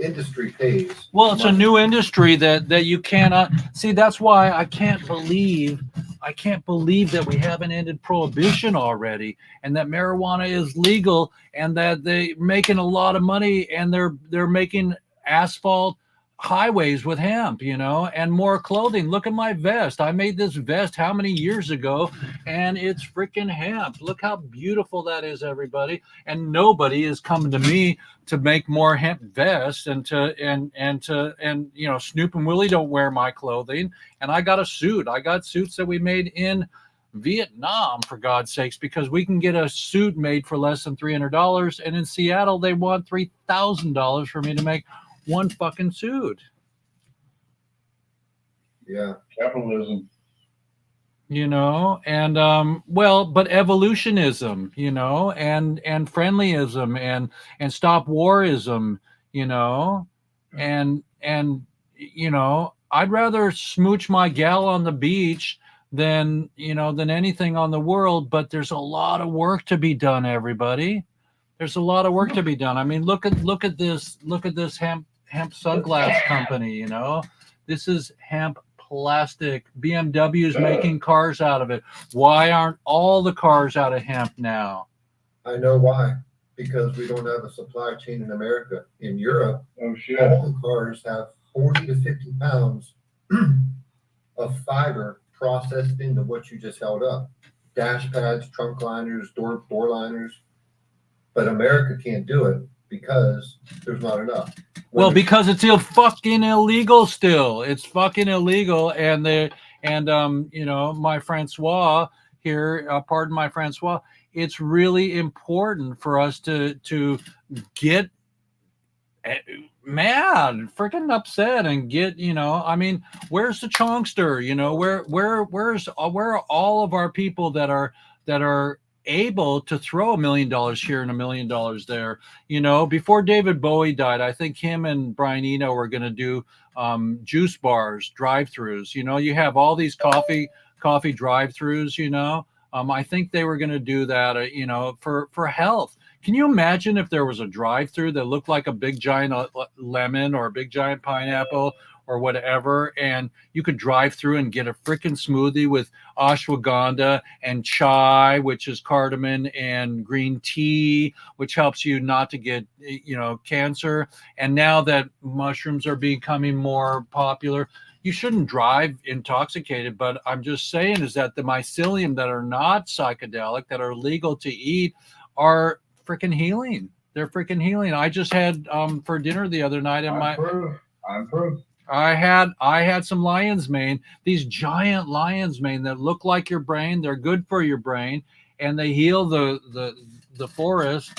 industry pays. Well, it's a new industry that you cannot see. That's why I can't believe that we haven't ended prohibition already, and that marijuana is legal, and that they're making a lot of money, and they're making asphalt highways with hemp, and more clothing. Look at my vest. I made this vest how many years ago, and it's freaking hemp. Look how beautiful that is, everybody. And nobody is coming to me to make more hemp vests and Snoop and Willie don't wear my clothing. And I got a suit. I got suits that we made in Vietnam, for God's sakes, because we can get a suit made for less than $300, and in Seattle they want $3,000 for me to make one fucking suit. Yeah, Capitalism. But evolutionism, and friendlyism and stop warism, I'd rather smooch my gal on the beach than anything on the world. But there's a lot of work to be done, everybody. There's a lot of work to be done. I mean, look at this hemp sunglass company. This is hemp plastic. BMW's making cars out of it. Why aren't all the cars out of hemp now? I know why. because we don't have a supply chain in America. In Europe, Oh shit. all the cars have 40 to 50 pounds of fiber processed into what you just held up. Dash pads, trunk liners, door liners. But America can't do it because there's not enough. Well, When because it's fucking illegal still. It's fucking illegal, and you know, my Francois here, pardon my Francois, it's really important for us to get mad, freaking upset, and get, you know, I mean, where's the chonkster? You know, where are all of our people that are able to throw $1 million here and $1 million there? You know, before David Bowie died, I think him and Brian Eno were going to do juice bars, drive-throughs. You know, you have all these coffee drive-throughs. You know, I think they were going to do that. You know, for health. Can you imagine if there was a drive-through that looked like a big giant lemon or a big giant pineapple or whatever, and you could drive through and get a freaking smoothie with ashwagandha and chai, which is cardamom, and green tea, which helps you not to get, you know, cancer. And now that mushrooms are becoming more popular, you shouldn't drive intoxicated, but I'm just saying is that the mycelium that are not psychedelic, that are legal to eat, are freaking healing. They're freaking healing. I just had for dinner the other night in my I'm proof. I had some lion's mane, these giant lion's mane that look like your brain. They're good for your brain, and they heal the forest.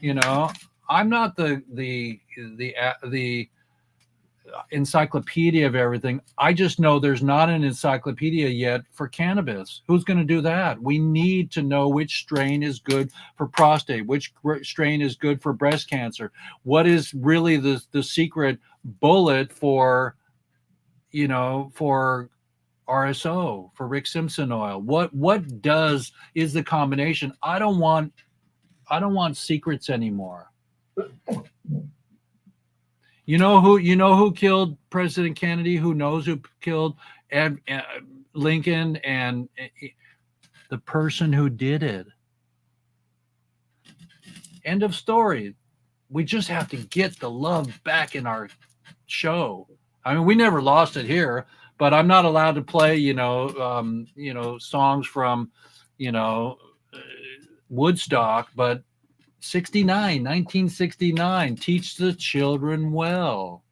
You know, I'm not the encyclopedia of everything. I just know there's not an encyclopedia yet for cannabis. Who's going to do that? We need to know which strain is good for prostate, which strain is good for breast cancer. What is really the secret bullet for, you know, for RSO, for Rick Simpson oil? What is the combination? I don't want secrets anymore. You know who killed President Kennedy? Who knows who killed Lincoln? And the person who did it. End of story. We just have to get the love back in our show. I mean, we never lost it here, but I'm not allowed to play, you know, songs from, you know, Woodstock, but 1969, teach the children well.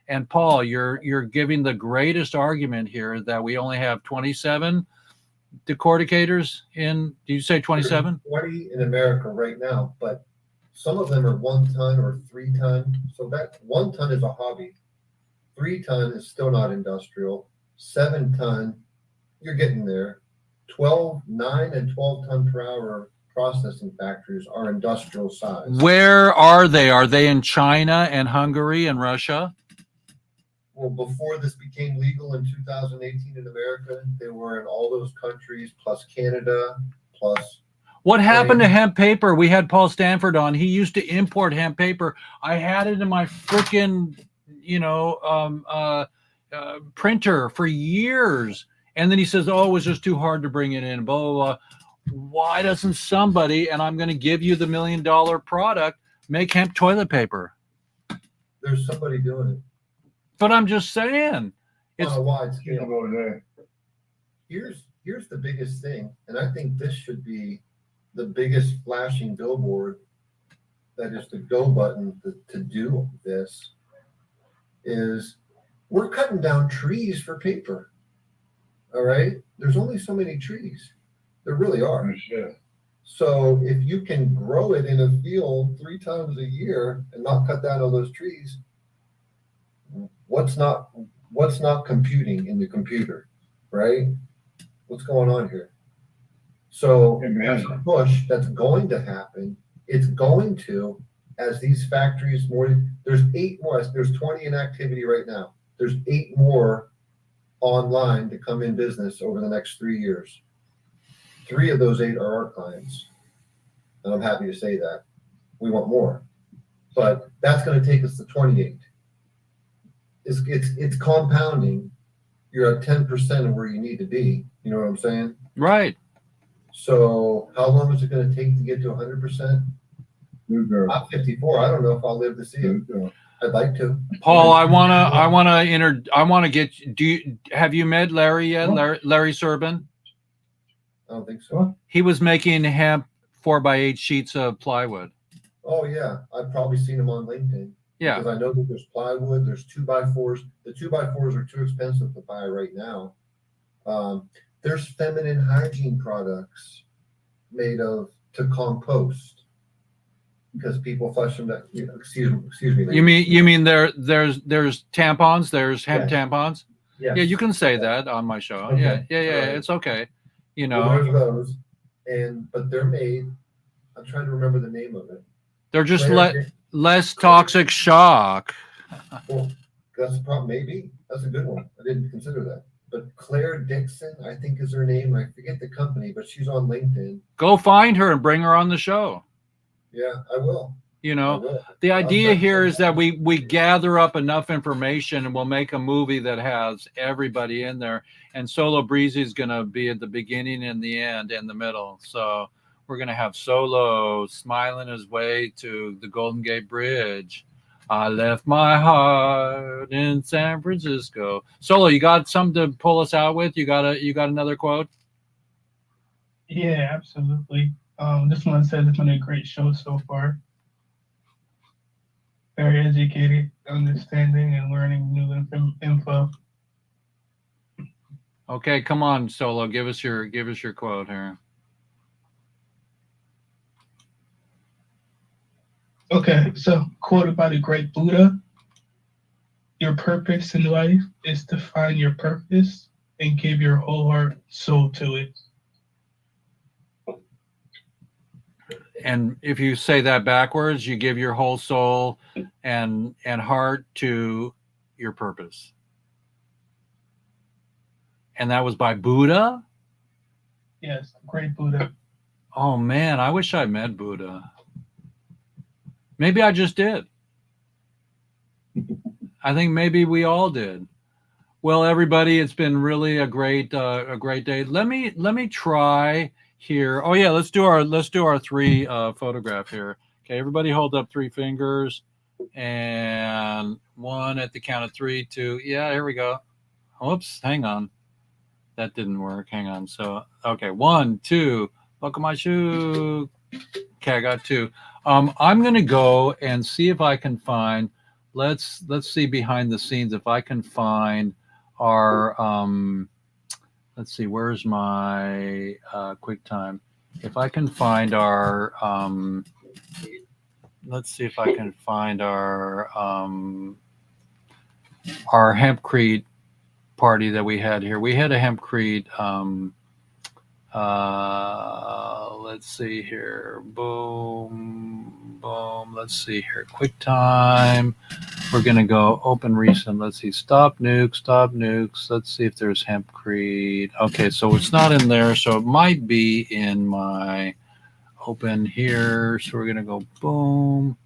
And Paul, you're giving the greatest argument here that we only have 27 decorticators in. Do you say 27? 20 in America right now, but some of them are 1 ton or 3 ton. So that 1 ton is a hobby. 3 ton is still not industrial. 7 ton, you're getting there. 9 and 12 ton per hour processing factories are industrial size. Where are they? Are they in China and Hungary and Russia? Well, before this became legal in 2018 in America, they were in all those countries, plus Canada, plus. What happened to hemp paper? We had Paul Stanford on. He used to import hemp paper. I had it in my freaking, you know, printer for years. And then he says, oh, it was just too hard to bring it in, blah, blah, blah. Why doesn't somebody, and I'm going to give you the $1 million product, make hemp toilet paper? There's somebody doing it. But I'm just saying. On a wide scale. Over there. Here's the biggest thing, and I think this should be the biggest flashing billboard that is the go button to do this, is we're cutting down trees for paper. All right? There's only so many trees. There really are. Oh, shit. So if you can grow it in a field 3 times a year and not cut down all those trees, what's not computing in the computer, right? What's going on here? So there's a push that's going to happen. It's going to, as these factories there's 8 more. There's 20 in activity right now. There's 8 more online to come in business over the next 3 years. 3 of those 8 are our clients. And I'm happy to say that. We want more. But that's going to take us to 28. It's compounding. You're at 10% of where you need to be. You know what I'm saying? Right. So how long is it going to take to get to 100%? Good girl. I'm 54. I don't know if I'll live to see it. Good girl. I'd like to. Paul, I wanna get. Have you met Larry yet? Larry Serban. I don't think so. He was making hemp 4x8 sheets of plywood. Oh yeah, I've probably seen him on LinkedIn. Yeah. Because I know that there's plywood, there's 2x4s. The 2x4s are too expensive to buy right now. There's feminine hygiene products made to compost because people flush them down. Excuse me. You mean there's tampons, there's hemp Yes. tampons? Yes. Yeah, you can say that on my show. Okay. Yeah, All right. it's okay. You Well, know, there's those, but they're made. I'm trying to remember the name of it. they're just Claire less toxic shock. Well, that's a problem. Maybe that's a good one. I didn't consider that. But Claire Dixon, I think is her name. I forget the company, but she's on LinkedIn. Go find her and bring her on the show. Yeah, I will. You I know, will. the idea Okay. here is that we gather up enough information and we'll make a movie that has everybody in there. And Solo Breezy is going to be at the beginning and the end and the middle. So we're going to have Solo smiling his way to the Golden Gate Bridge. I left my heart in San Francisco. Solo, you got something to pull us out with? You got another quote? Yeah, absolutely. This one says it's been a great show so far. Very educated, understanding, and learning new info. Okay, come on, Solo. Give us your quote here. Okay, so quoted by the great Buddha: "Your purpose in life is to find your purpose and give your whole heart, soul to it." And if you say that backwards, you give your whole soul and heart to your purpose. And that was by Buddha? Yes, great Buddha. Oh man, I wish I met Buddha. Maybe I just did. I think maybe we all did. Well, everybody, it's been really a great day. Let me try here. Oh yeah, let's do our three photograph here. Okay, everybody hold up 3 fingers and 1 at the count of 3, 2. Yeah, here we go. Oops, hang on. That didn't work. Hang on. So okay, 1, 2. Buckle my shoe. Okay, I got 2. I'm gonna go and see if I can find. Let's see behind the scenes if I can find our. Let's see. Where's my QuickTime? If I can find our. Let's see if I can find our hempcrete party that we had here. We had a hempcrete. Let's see here. Boom, boom. Let's see here. QuickTime. We're gonna go open recent. Let's see. Stop nukes. Let's see if there's hempcrete. Okay, so it's not in there. So it might be in my open here. So we're gonna go boom,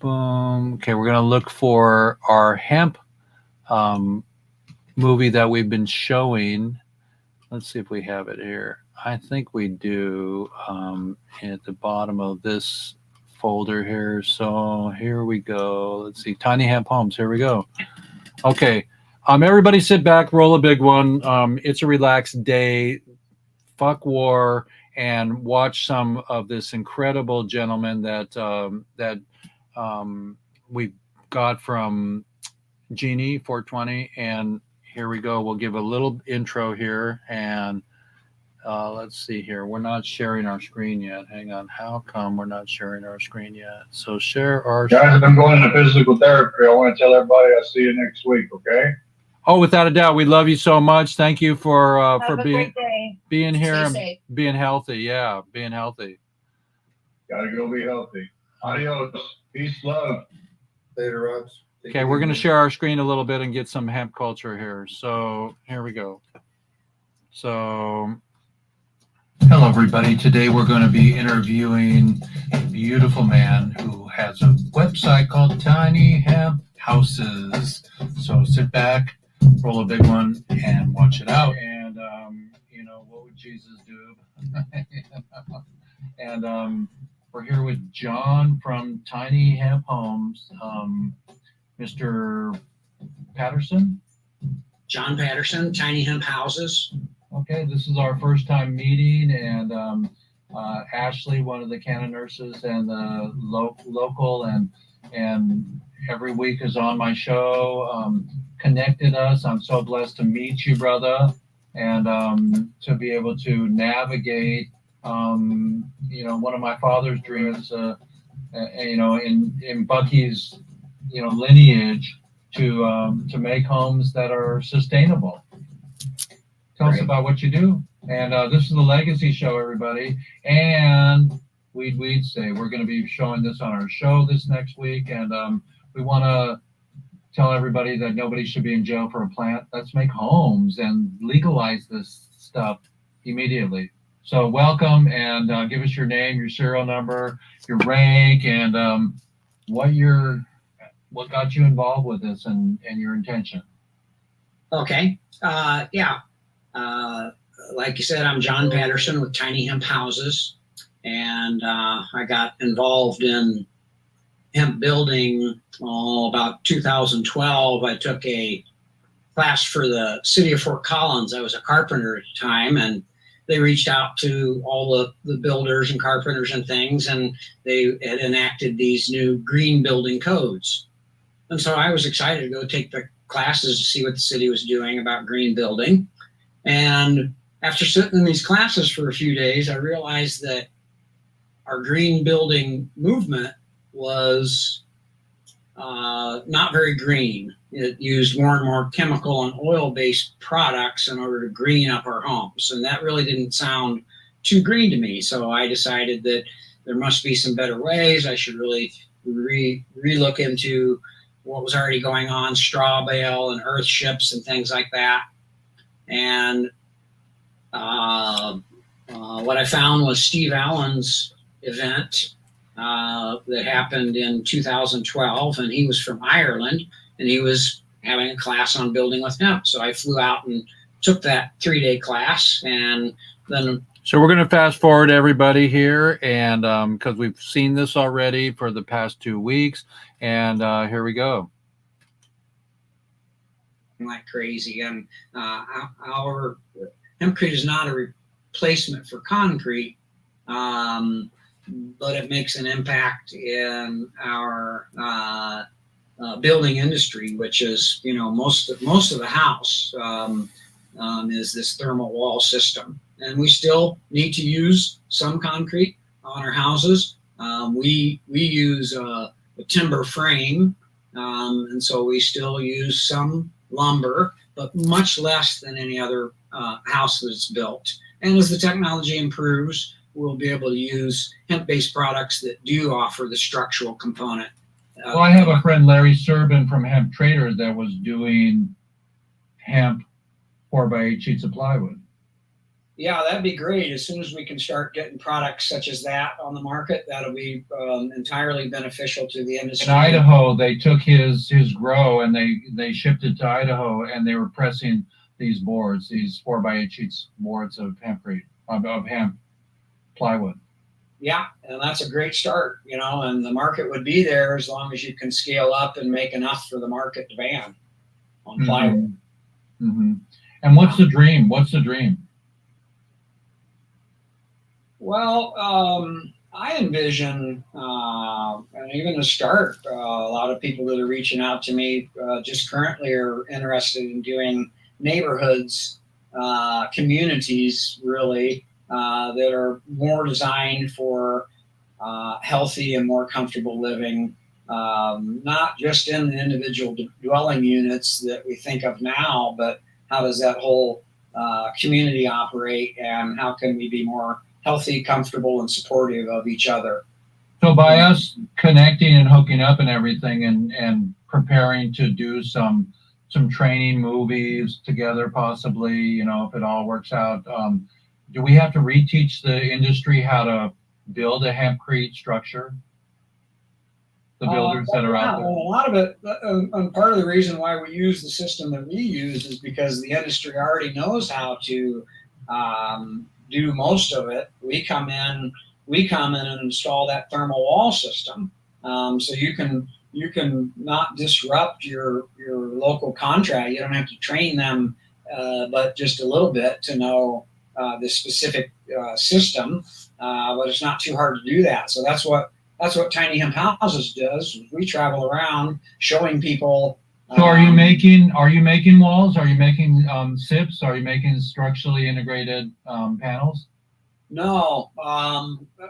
boom. Okay, we're gonna look for our hemp movie that we've been showing. Let's see if we have it here. I think we do at the bottom of this folder here. So here we go. Let's see. Tiny Hemp Homes. Here we go. Okay. Everybody sit back, roll a big one. It's a relaxed day. Fuck war, and watch some of this incredible gentleman that we got from Genie 420. And here we go. We'll give a little intro here, and let's see here. We're not sharing our screen yet. Hang on. How come we're not sharing our screen yet? So share our. Guys, I'm going into physical therapy. I want to tell everybody I'll see you next week. Okay. Oh, without a doubt, we love you so much. Thank you for Have a great day. being here Stay and safe. being healthy. Yeah, being healthy. Gotta go be healthy. Adios. Peace, love. Later, Rods. Okay, we're going to share our screen a little bit and get some hemp culture here. So here we go. So hello, everybody. Today we're going to be interviewing a beautiful man who has a website called Tiny Hemp Houses. So sit back, roll a big one, and watch it out. And, what would Jesus do? And We're here with John from Tiny Hemp Homes. Mr. Patterson. John Patterson, Tiny Hemp Houses. Okay, this is our first time meeting, and Ashley, one of the Canna nurses and the local, and every week is on my show, connected us. I'm so blessed to meet you, brother, and to be able to navigate, one of my father's dreams, in Bucky's, lineage to make homes that are sustainable. Tell us about what you do. And this is the Legacy Show, everybody. And Weeds Day. We're going to be showing this on our show this next week. And we want to tell everybody that nobody should be in jail for a plant. Let's make homes and legalize this stuff immediately. So welcome, and give us your name, your serial number, your rank, and what got you involved with this and your intention. Okay. Like you said, I'm John Patterson with Tiny Hemp Houses, and I got involved in hemp building about 2012. I took a class for the city of Fort Collins. I was a carpenter at the time, and they reached out to all the builders and carpenters and things, and they had enacted these new green building codes. And so I was excited to go take the classes to see what the city was doing about green building. And after sitting in these classes for a few days, I realized that our green building movement was not very green. It used more and more chemical and oil-based products in order to green up our homes. And that really didn't sound too green to me. So I decided that there must be some better ways. I should really re-look into what was already going on, straw bale and earth ships and things like that. And what I found was Steve Allen's event that happened in 2012, and he was from Ireland, and he was having a class on building with hemp. So I flew out and took that 3-day class, and then. So we're going to fast forward everybody here, and because we've seen this already for the past 2 weeks, and here we go. Like crazy, and our hempcrete is not a replacement for concrete, but it makes an impact in our building industry, which is most of the house is this thermal wall system, and we still need to use some concrete on our houses. We use a timber frame, and so we still use some lumber, but much less than any other house that's built. And as the technology improves, we'll be able to use hemp-based products that do offer the structural component. Well, I have a friend, Larry Serbin from Hemp Trader, that was doing hemp 4x8 sheets of plywood. Yeah, that'd be great. As soon as we can start getting products such as that on the market, that'll be entirely beneficial to the industry. In Idaho, they took his grow and they shipped it to Idaho, and they were pressing these boards, these 4x8 sheets boards of hempcrete, of hemp plywood. Yeah, and that's a great start, and the market would be there as long as you can scale up and make enough for the market demand on plywood. Mm-hmm. And what's the dream? What's the dream? Well, I envision, and even to start, a lot of people that are reaching out to me just currently are interested in doing neighborhoods, communities, really, that are more designed for healthy and more comfortable living, not just in the individual dwelling units that we think of now, but how does that whole community operate, and how can we be more healthy, comfortable, and supportive of each other. So by us connecting and hooking up and everything, and preparing to do some training movies together, possibly, if it all works out, do we have to reteach the industry how to build a hempcrete structure? The builders that are out there. A lot of it, and part of the reason why we use the system that we use is because the industry already knows how to do most of it. We come in we come in and install that thermal wall system. So you can not disrupt your local contract. You don't have to train them, but just a little bit to know the specific system. But it's not too hard to do that. So that's what Tiny Hemp Houses does. We travel around showing people. So are you making walls? Are you making SIPs? Are you making structurally integrated panels? No,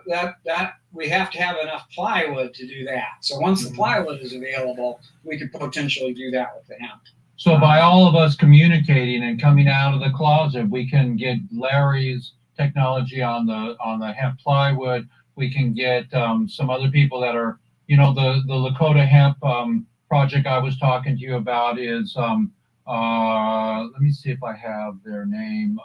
that we have to have enough plywood to do that. So once the plywood is available, we could potentially do that with the hemp. So by all of us communicating and coming out of the closet, we can get Larry's technology on the hemp plywood. We can get some other people that are, the Lakota hemp project I was talking to you about is, let me see if I have their name.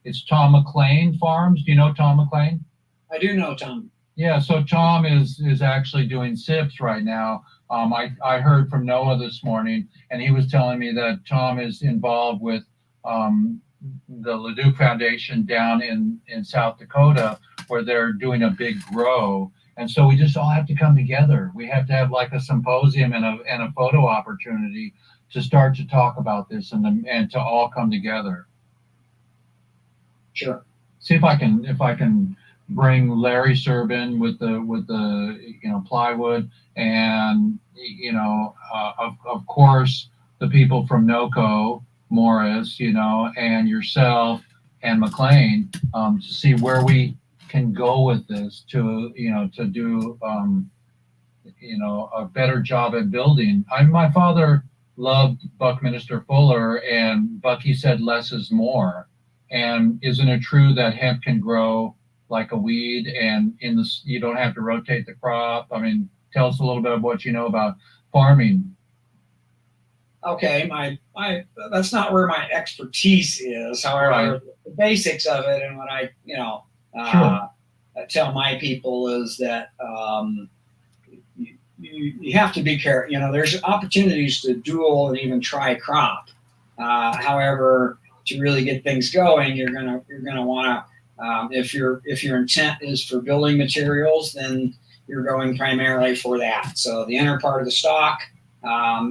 It's Tom McLean Farms. Do you know Tom McLean? I do know Tom. Yeah, so Tom is actually doing SIPs right now. I heard from Noah this morning, and he was telling me that Tom is involved with the Leduc Foundation down in South Dakota, where they're doing a big grow. And so we just all have to come together. We have to have like a symposium and a photo opportunity to start to talk about this and to all come together. Sure. See if I can bring Larry Serban with the plywood, and of course the people from NOCO, Morris, and yourself and McLean, to see where we can go with this to do a better job at building. My father loved Buckminster Fuller, and Bucky said less is more. And isn't it true that hemp can grow like a weed, and you don't have to rotate the crop? I mean, tell us a little bit of what you know about farming. Okay, my that's not where my expertise is. However, Right. The basics of it and what I Sure. tell my people is that you have to be careful. There's opportunities to dual and even try crop. However, to really get things going, you're gonna want to, if your intent is for building materials, then you're going primarily for that. So the inner part of the stalk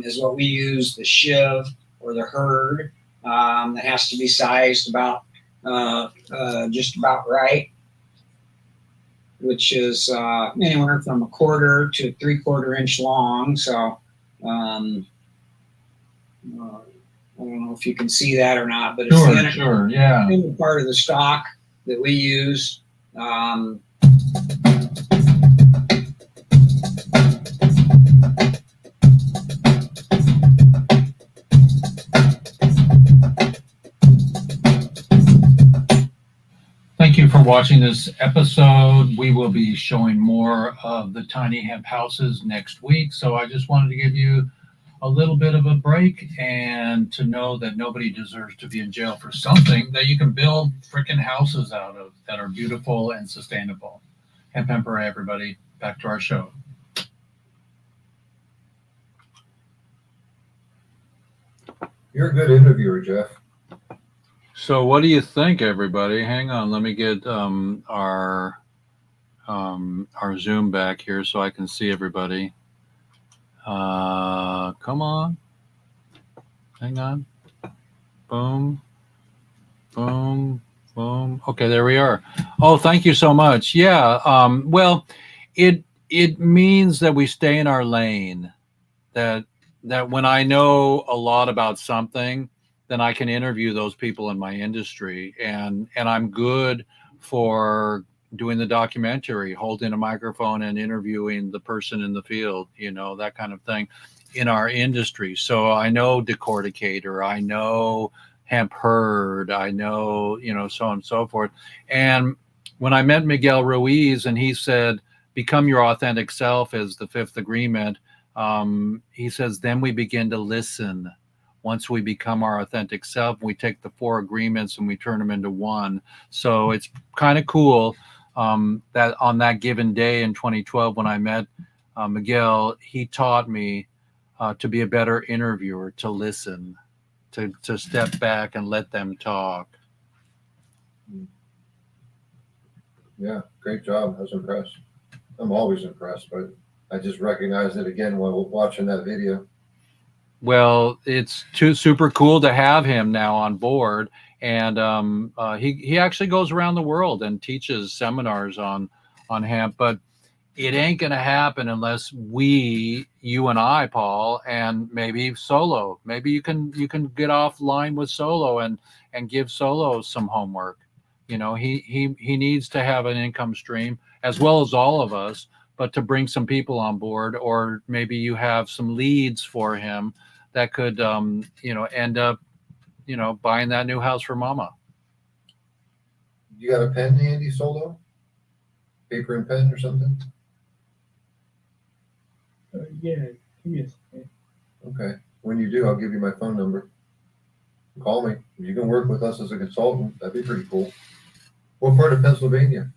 is what we use, the shiv or the herd. That has to be sized about just about right, which is anywhere from 1/4 to 3/4 inch long. So I don't know if you can see that or not, but it's the Sure, yeah. inner part of the stock that we use. Thank you for watching this episode. We will be showing more of the tiny hemp houses next week. So I just wanted to give you a little bit of a break and to know that nobody deserves to be in jail for something that you can build freaking houses out of that are beautiful and sustainable. Hemp Emperor, everybody. Back to our show. You're a good interviewer, Jeff. So what do you think, everybody? Hang on, let me get our Zoom back here so I can see everybody. Come on. Hang on. Boom. Boom. Boom. Okay, there we are. Oh, thank you so much. Yeah. Well, it means that we stay in our lane. That when I know a lot about something, then I can interview those people in my industry, and I'm good for doing the documentary, holding a microphone and interviewing the person in the field, that kind of thing in our industry. So I know decorticator, I know hemp herd, I know, so on and so forth. And when I met Miguel Ruiz and he said, become your authentic self as the fifth agreement, he says, then we begin to listen. Once we become our authentic self, we take the 4 agreements and we turn them into one. So it's kind of cool that on that given day in 2012, when I met Miguel, he taught me to be a better interviewer, to listen, to step back and let them talk. Yeah, great job. I was impressed. I'm always impressed, but I just recognized it again while watching that video. Well, it's super cool to have him now on board, and he actually goes around the world and teaches seminars on hemp. But it ain't gonna happen unless you and I, Paul, and maybe Solo. Maybe you can get offline with Solo and give Solo some homework. He needs to have an income stream as well as all of us, but to bring some people on board, or maybe you have some leads for him that could end up buying that new house for Mama. You got a pen handy, Solo? Paper and pen or something? Yeah, yes. Okay. When you do, I'll give you my phone number. Call me. If you can work with us as a consultant, that'd be pretty cool. What part of Pennsylvania?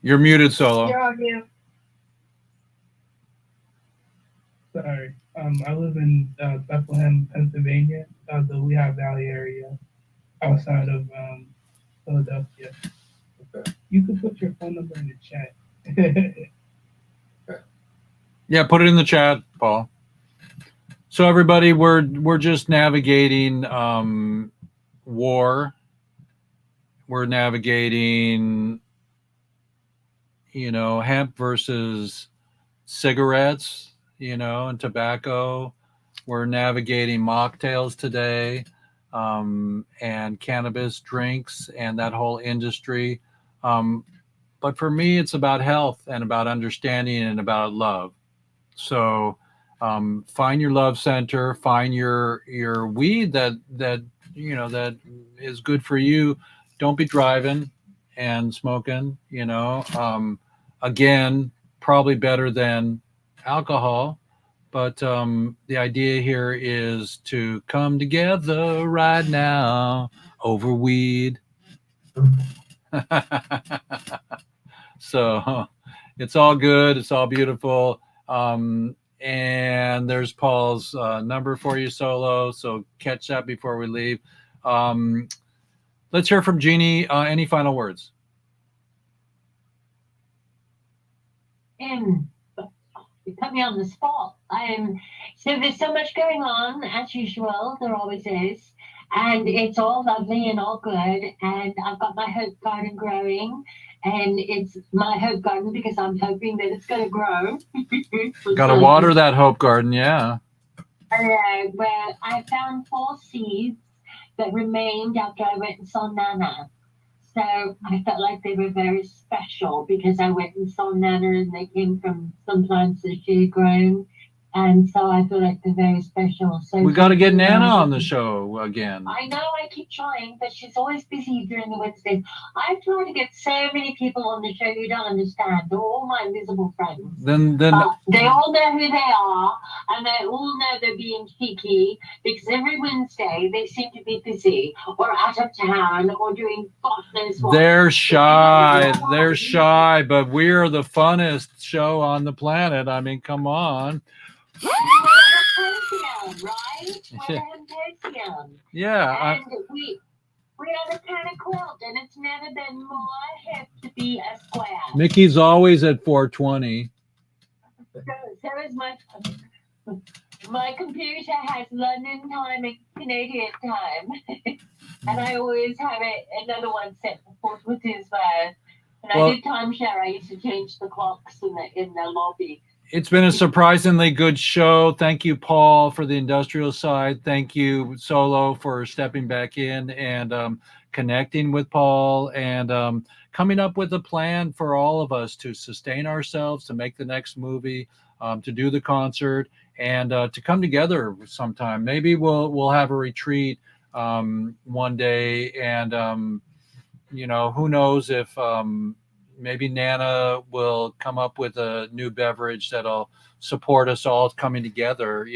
You're muted, Solo. You're on mute. Sorry. I live in Bethlehem, Pennsylvania, the Lehigh Valley area, outside of Philadelphia. Okay. You could put your phone number in the chat. Yeah, put it in the chat, Paul. So everybody, we're just navigating war. We're navigating, hemp versus cigarettes, and tobacco. We're navigating mocktails today, and cannabis drinks and that whole industry. But for me, it's about health and about understanding and about love. So find your love center, find your weed that that is good for you. Don't be driving and smoking. Again, probably better than alcohol. But the idea here is to come together right now over weed. So it's all good. It's all beautiful. And there's Paul's number for you, Solo. So catch that before we leave. Let's hear from Jeannie. Any final words? You put me on the spot. So there's so much going on as usual. There always is, and it's all lovely and all good. And I've got my hope garden growing, and it's my hope garden because I'm hoping that it's going to grow. Got to water that hope garden, yeah. Where I found 4 seeds that remained after I went and saw Nana. So I felt like they were very special because I went and saw Nana and they came from some plants that she had grown. And so I feel like they're very special. So we got to get Nana on the show again. I know, I keep trying, but she's always busy during the Wednesdays. I try to get so many people on the show you don't understand. They're all my invisible friends. Then they all know who they are, and they all know they're being cheeky because every Wednesday they seem to be busy or out of town or doing God knows what. They're shy. They're shy, but we're the funnest show on the planet. I mean, come on. Yeah. And we are the kind of quilt, and it's never been more hip to be a square. Mickey's always at 420. So is my computer has London time and Canadian time, and I always have another one set for 420 as well. And I did timeshare. I used to change the clocks in the lobby. It's been a surprisingly good show. Thank you, Paul, for the industrial side. Thank you, Solo, for stepping back in and connecting with Paul and coming up with a plan for all of us to sustain ourselves, to make the next movie, to do the concert, and to come together sometime. Maybe we'll have a retreat one day, and who knows if maybe Nana will come up with a new beverage that'll support us all coming together,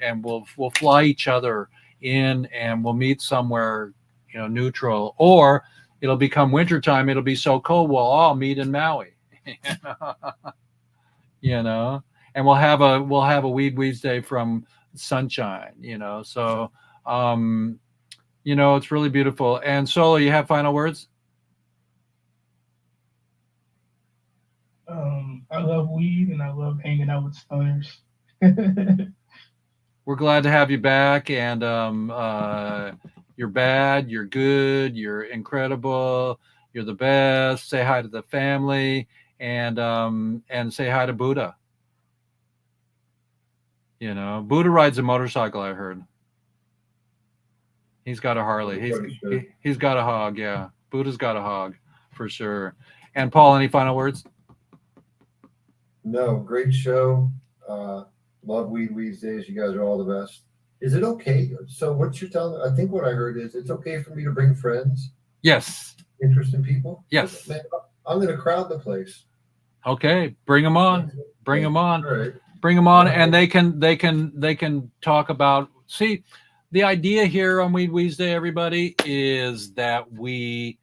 and we'll fly each other in and we'll meet somewhere, neutral, or it'll become wintertime. It'll be so cold. We'll all meet in Maui, and we'll have a WEEDSDAY from sunshine, so, You know, it's really beautiful. And Solo, you have final words? I love weed and I love hanging out with stoners. We're glad to have you back, and you're bad, you're good, you're incredible, you're the best. Say hi to the family, and say hi to Buddha. You know, Buddha rides a motorcycle. I heard he's got a Harley. He's got a hog. Yeah, Buddha's got a hog for sure. And Paul, any final words? No, great show. Love WEEDSDAYS. You guys are all the best. Is it okay? So what you're telling, I think what I heard is it's okay for me to bring friends, Yes. interesting people. Yes. Man, I'm going to crowd the place. Okay, bring them on. Bring them on. All right. Bring them on, and they can talk about. See, the idea here on WEEDSDAY, everybody, is that we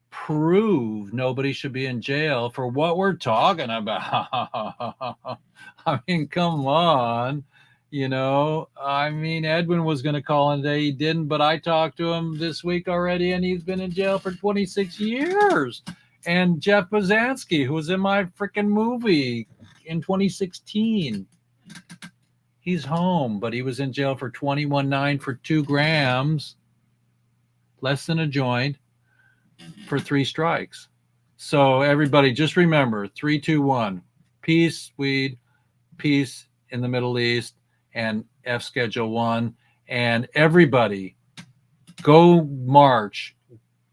prove nobody should be in jail for what we're talking about. I mean, come on. You know, I mean, Edwin was going to call in today. He didn't, but I talked to him this week already, and he's been in jail for 26 years. And Jeff Bozansky, who was in my freaking movie in 2016, he's home, but he was in jail for 21.9 for 2 grams, less than a joint, for 3 strikes. So everybody, just remember 3, 2, 1: peace, weed, peace in the Middle East, and F Schedule 1. And everybody, go march.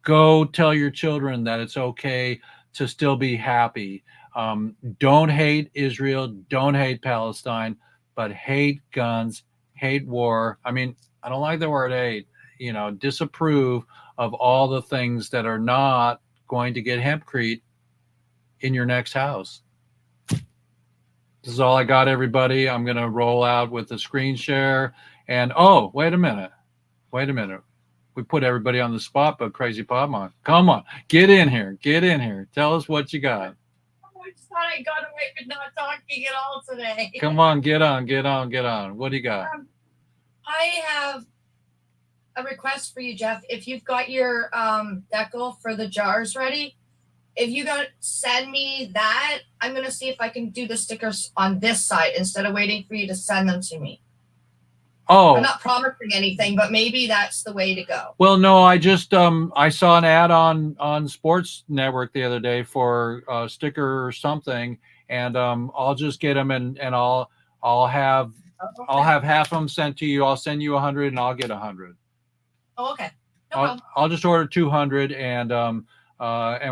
Go tell your children that it's okay to still be happy. Don't hate Israel. Don't hate Palestine, but hate guns, hate war. I mean, I don't like the word hate. You know, disapprove of all the things that are not going to get hempcrete in your next house. This is all I got, everybody. I'm going to roll out with the screen share. And, oh, wait a minute. Wait a minute. We put everybody on the spot, but Crazy Podmon, come on. Get in here. Get in here. Tell us what you got. I just thought I got away with not talking at all today. Come on. Get on. Get on. Get on. What do you got? I have a request for you, Jeff. If you've got your decal for the jars ready, if you got send me that, I'm gonna see if I can do the stickers on this side instead of waiting for you to send them to me. Oh, I'm not promising anything, but maybe that's the way to go. well, no, I just I saw an ad on Sports Network the other day for a sticker or something, and I'll just get them, and I'll have half of them sent to you. I'll send you 100, and I'll get 100. Oh, okay. No problem. I'll just order 200, and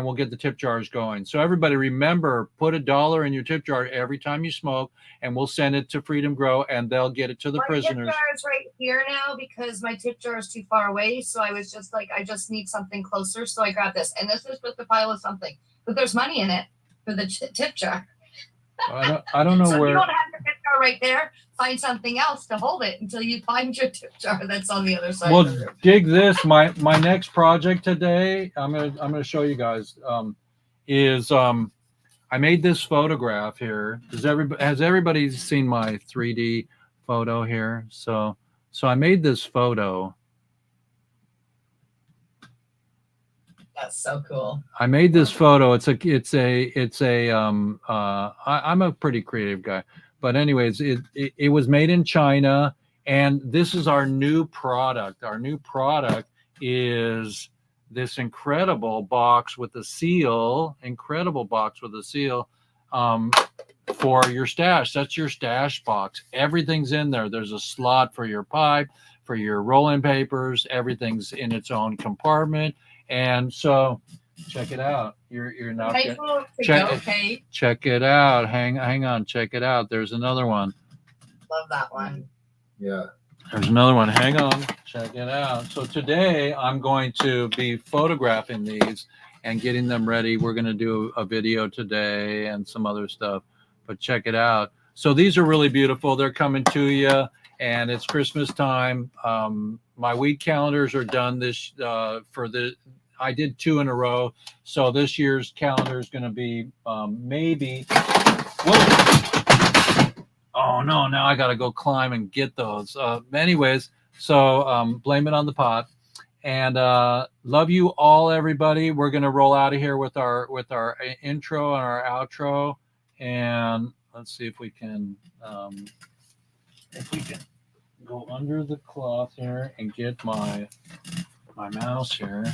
we'll get the tip jars going. So everybody, remember, put $1 in your tip jar every time you smoke, and we'll send it to Freedom Grow, and they'll get it to the prisoners. My tip jar is right here now because my tip jar is too far away. So I was just like, I just need something closer. So I grabbed this, and this is just a pile of something, but there's money in it for the tip jar. I don't know so where. You don't have your tip jar right there. Find something else to hold it until you find your tip jar that's on the other side. Well, dig this. My next project today, I'm gonna show you guys. Is I made this photograph here. Has everybody seen my 3D photo here? So I made this photo. That's so cool. I made this photo. I'm a pretty creative guy, but anyways, it was made in China, and this is our new product. Our new product is this incredible box with a seal, for your stash. That's your stash box. Everything's in there. There's a slot for your pipe, for your rolling papers. Everything's in its own compartment. And so check it out. You're not check it out. Hang on, check it out. There's another one. Love that one. Yeah. There's another one. Hang on, check it out. So today I'm going to be photographing these and getting them ready. We're going to do a video today and some other stuff, but check it out. So these are really beautiful. They're coming to you, and it's Christmas time. My weed calendars are done this I did 2 in a row. So this year's calendar is going to be maybe. Whoa. Oh no! Now I got to go climb and get those. Anyways, so blame it on the pot. And love you all, everybody. We're gonna roll out of here with our intro and our outro. And let's see if we can go under the cloth here and get my mouse here.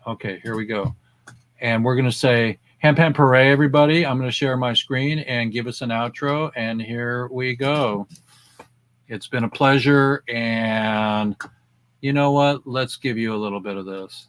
Okay, here we go. And we're gonna say Hemp Hemp Hooray, everybody. I'm gonna share my screen and give us an outro. And here we go. It's been a pleasure. And you know what? Let's give you a little bit of this.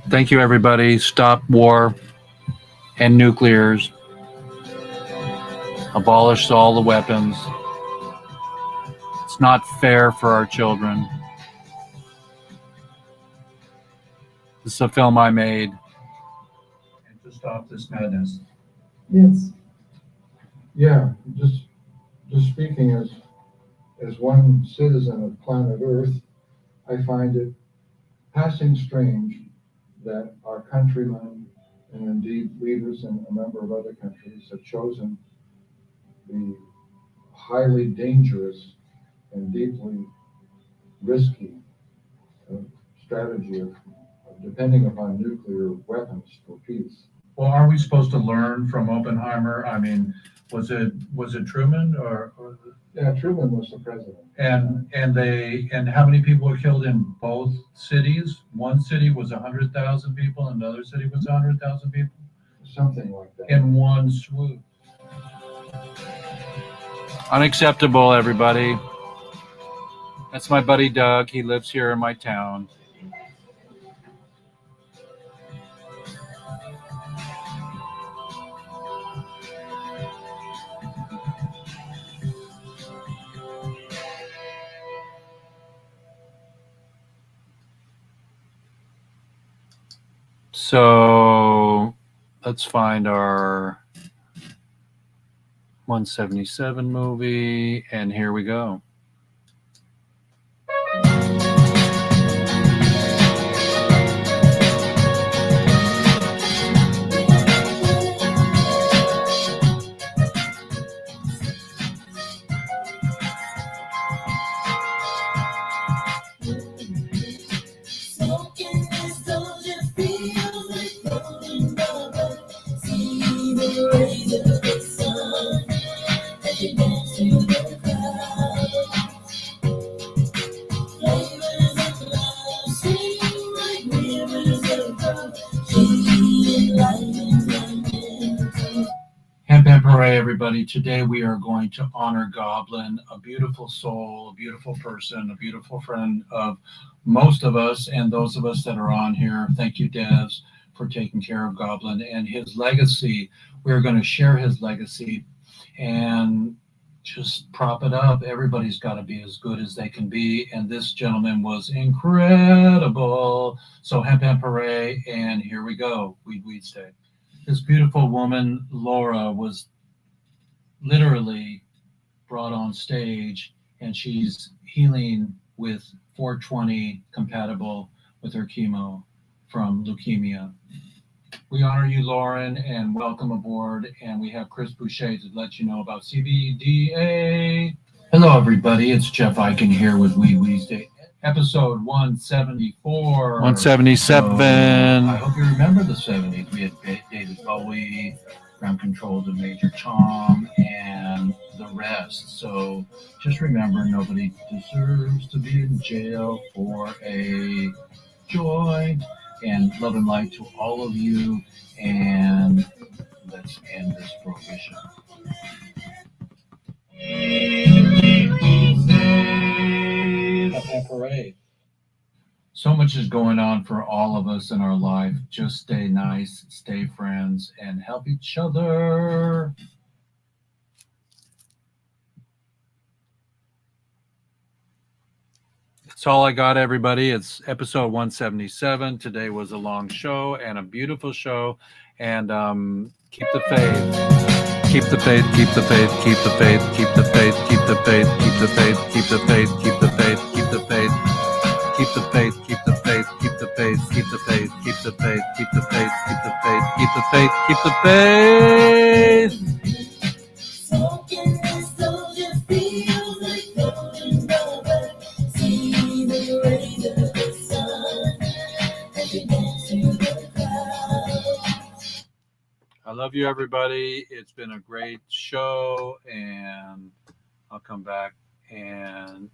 Thank you, everybody. Stop war and nuclears. Abolish all the weapons. It's not fair for our children. This is a film I made. And to stop this madness. Yes. Yeah, just speaking as one citizen of planet Earth, I find it passing strange that our countrymen and indeed leaders in a number of other countries have chosen the highly dangerous and deeply risky strategy of depending upon nuclear weapons for peace. Well, are we supposed to learn from Oppenheimer? I mean, was it Truman or Yeah, Truman was the president. and how many people were killed in both cities? One city was 100,000 people, and another city was 100,000 people Something like that. in one swoop. Unacceptable, everybody. That's my buddy Doug. He lives here in my town. So let's find our 177 movie, and here we go. Hemp Hemp Hooray, everybody. Today we are going to honor Goblin, a beautiful soul, a beautiful person, a beautiful friend of most of us and those of us that are on here. Thank you, Devs, for taking care of Goblin and his legacy. We're going to share his legacy and just prop it up. Everybody's got to be as good as they can be. And this gentleman was incredible. So Hemp Hemp Hooray, and here we go. Weeds Day. This beautiful woman, Laura, was literally brought on stage, and she's healing with 420 compatible with her chemo from leukemia. We honor you, Lauren, and welcome aboard. And we have Chris Boucher to let you know about CBDA. Hello, everybody. It's Jeff Eichen here with WEEDSDAYS, episode 174. 177. I hope you remember the 70s. We had David Bowie, Ground Control to Major Tom, and the rest. So just remember, nobody deserves to be in jail for a joint. And love and light to all of you. And let's end this prohibition. Happy parade. So much is going on for all of us in our life. Just stay nice, stay friends, and help each other. That's all I got, everybody. It's episode 177. Today was a long show and a beautiful show. And keep the faith. Keep the faith, keep the faith, keep the faith, keep the faith, keep the faith, keep the faith, keep the faith, keep the faith, keep the faith, keep the faith, keep the faith, keep the faith, keep the faith, keep the faith, keep the faith, keep the faith, keep the faith, keep the faith. Smoking this soldier feels like golden rubber. See the rays of the sun as you dance through the clouds. I love you, everybody. It's been a great show, and I'll come back and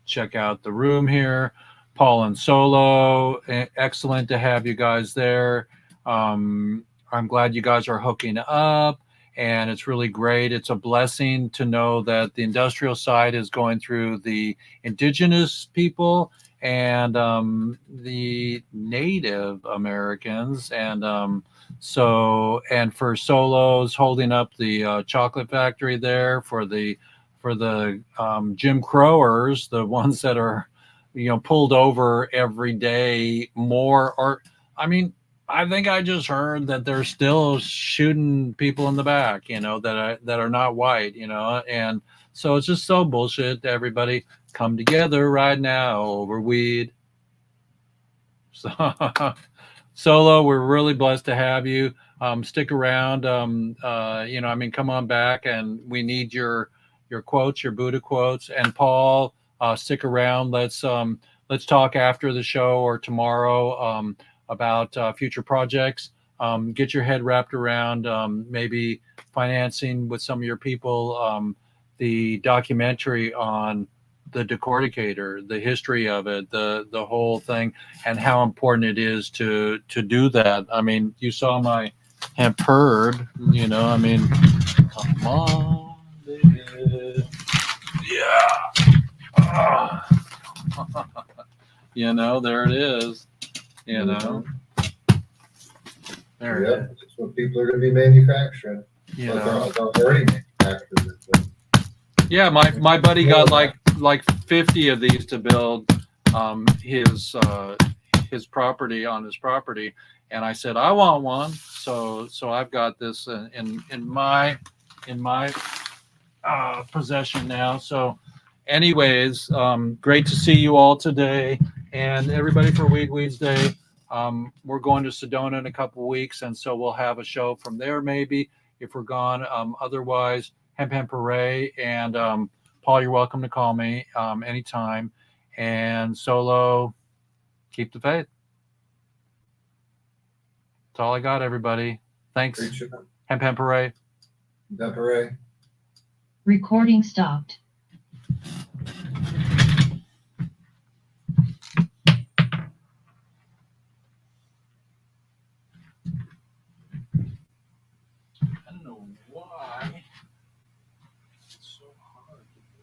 check out the room here. Paul and Solo, excellent to have you guys there. I'm glad you guys are hooking up, and it's really great. It's a blessing to know that the industrial side is going through the indigenous people and the Native Americans, and so, and for Solos holding up the chocolate factory there for the Jim Crowers, the ones that are, pulled over every day more. Or, I mean, I think I just heard that they're still shooting people in the back, that are not white, and so it's just so bullshit. Everybody come together right now over weed. So, Solo, we're really blessed to have you. Stick around. Come on back, and we need your quotes, your Buddha quotes. And Paul, stick around. Let's talk after the show or tomorrow about future projects. Get your head wrapped around maybe financing with some of your people the documentary on the decorticator, the history of it, the whole thing, and how important it is to do that. I mean, you saw my hemp herd, come on, baby. Yeah. There it is. There it is. That's what people are going to be manufacturing. You Like know. they're already manufacturing it. Yeah, my buddy got like 50 of these to build his property on his property, and I said I want one, so I've got this in my possession now. So, anyways, great to see you all today, and everybody for Weeds Day. We're going to Sedona in a couple weeks, and so we'll have a show from there maybe if we're gone. Otherwise, Hemp Hooray, and Paul, you're welcome to call me anytime. And Solo, keep the faith. That's all I got, everybody. Thanks. Hemp Hooray. Hemp Hooray. Recording stopped. I don't know why it's so hard to do.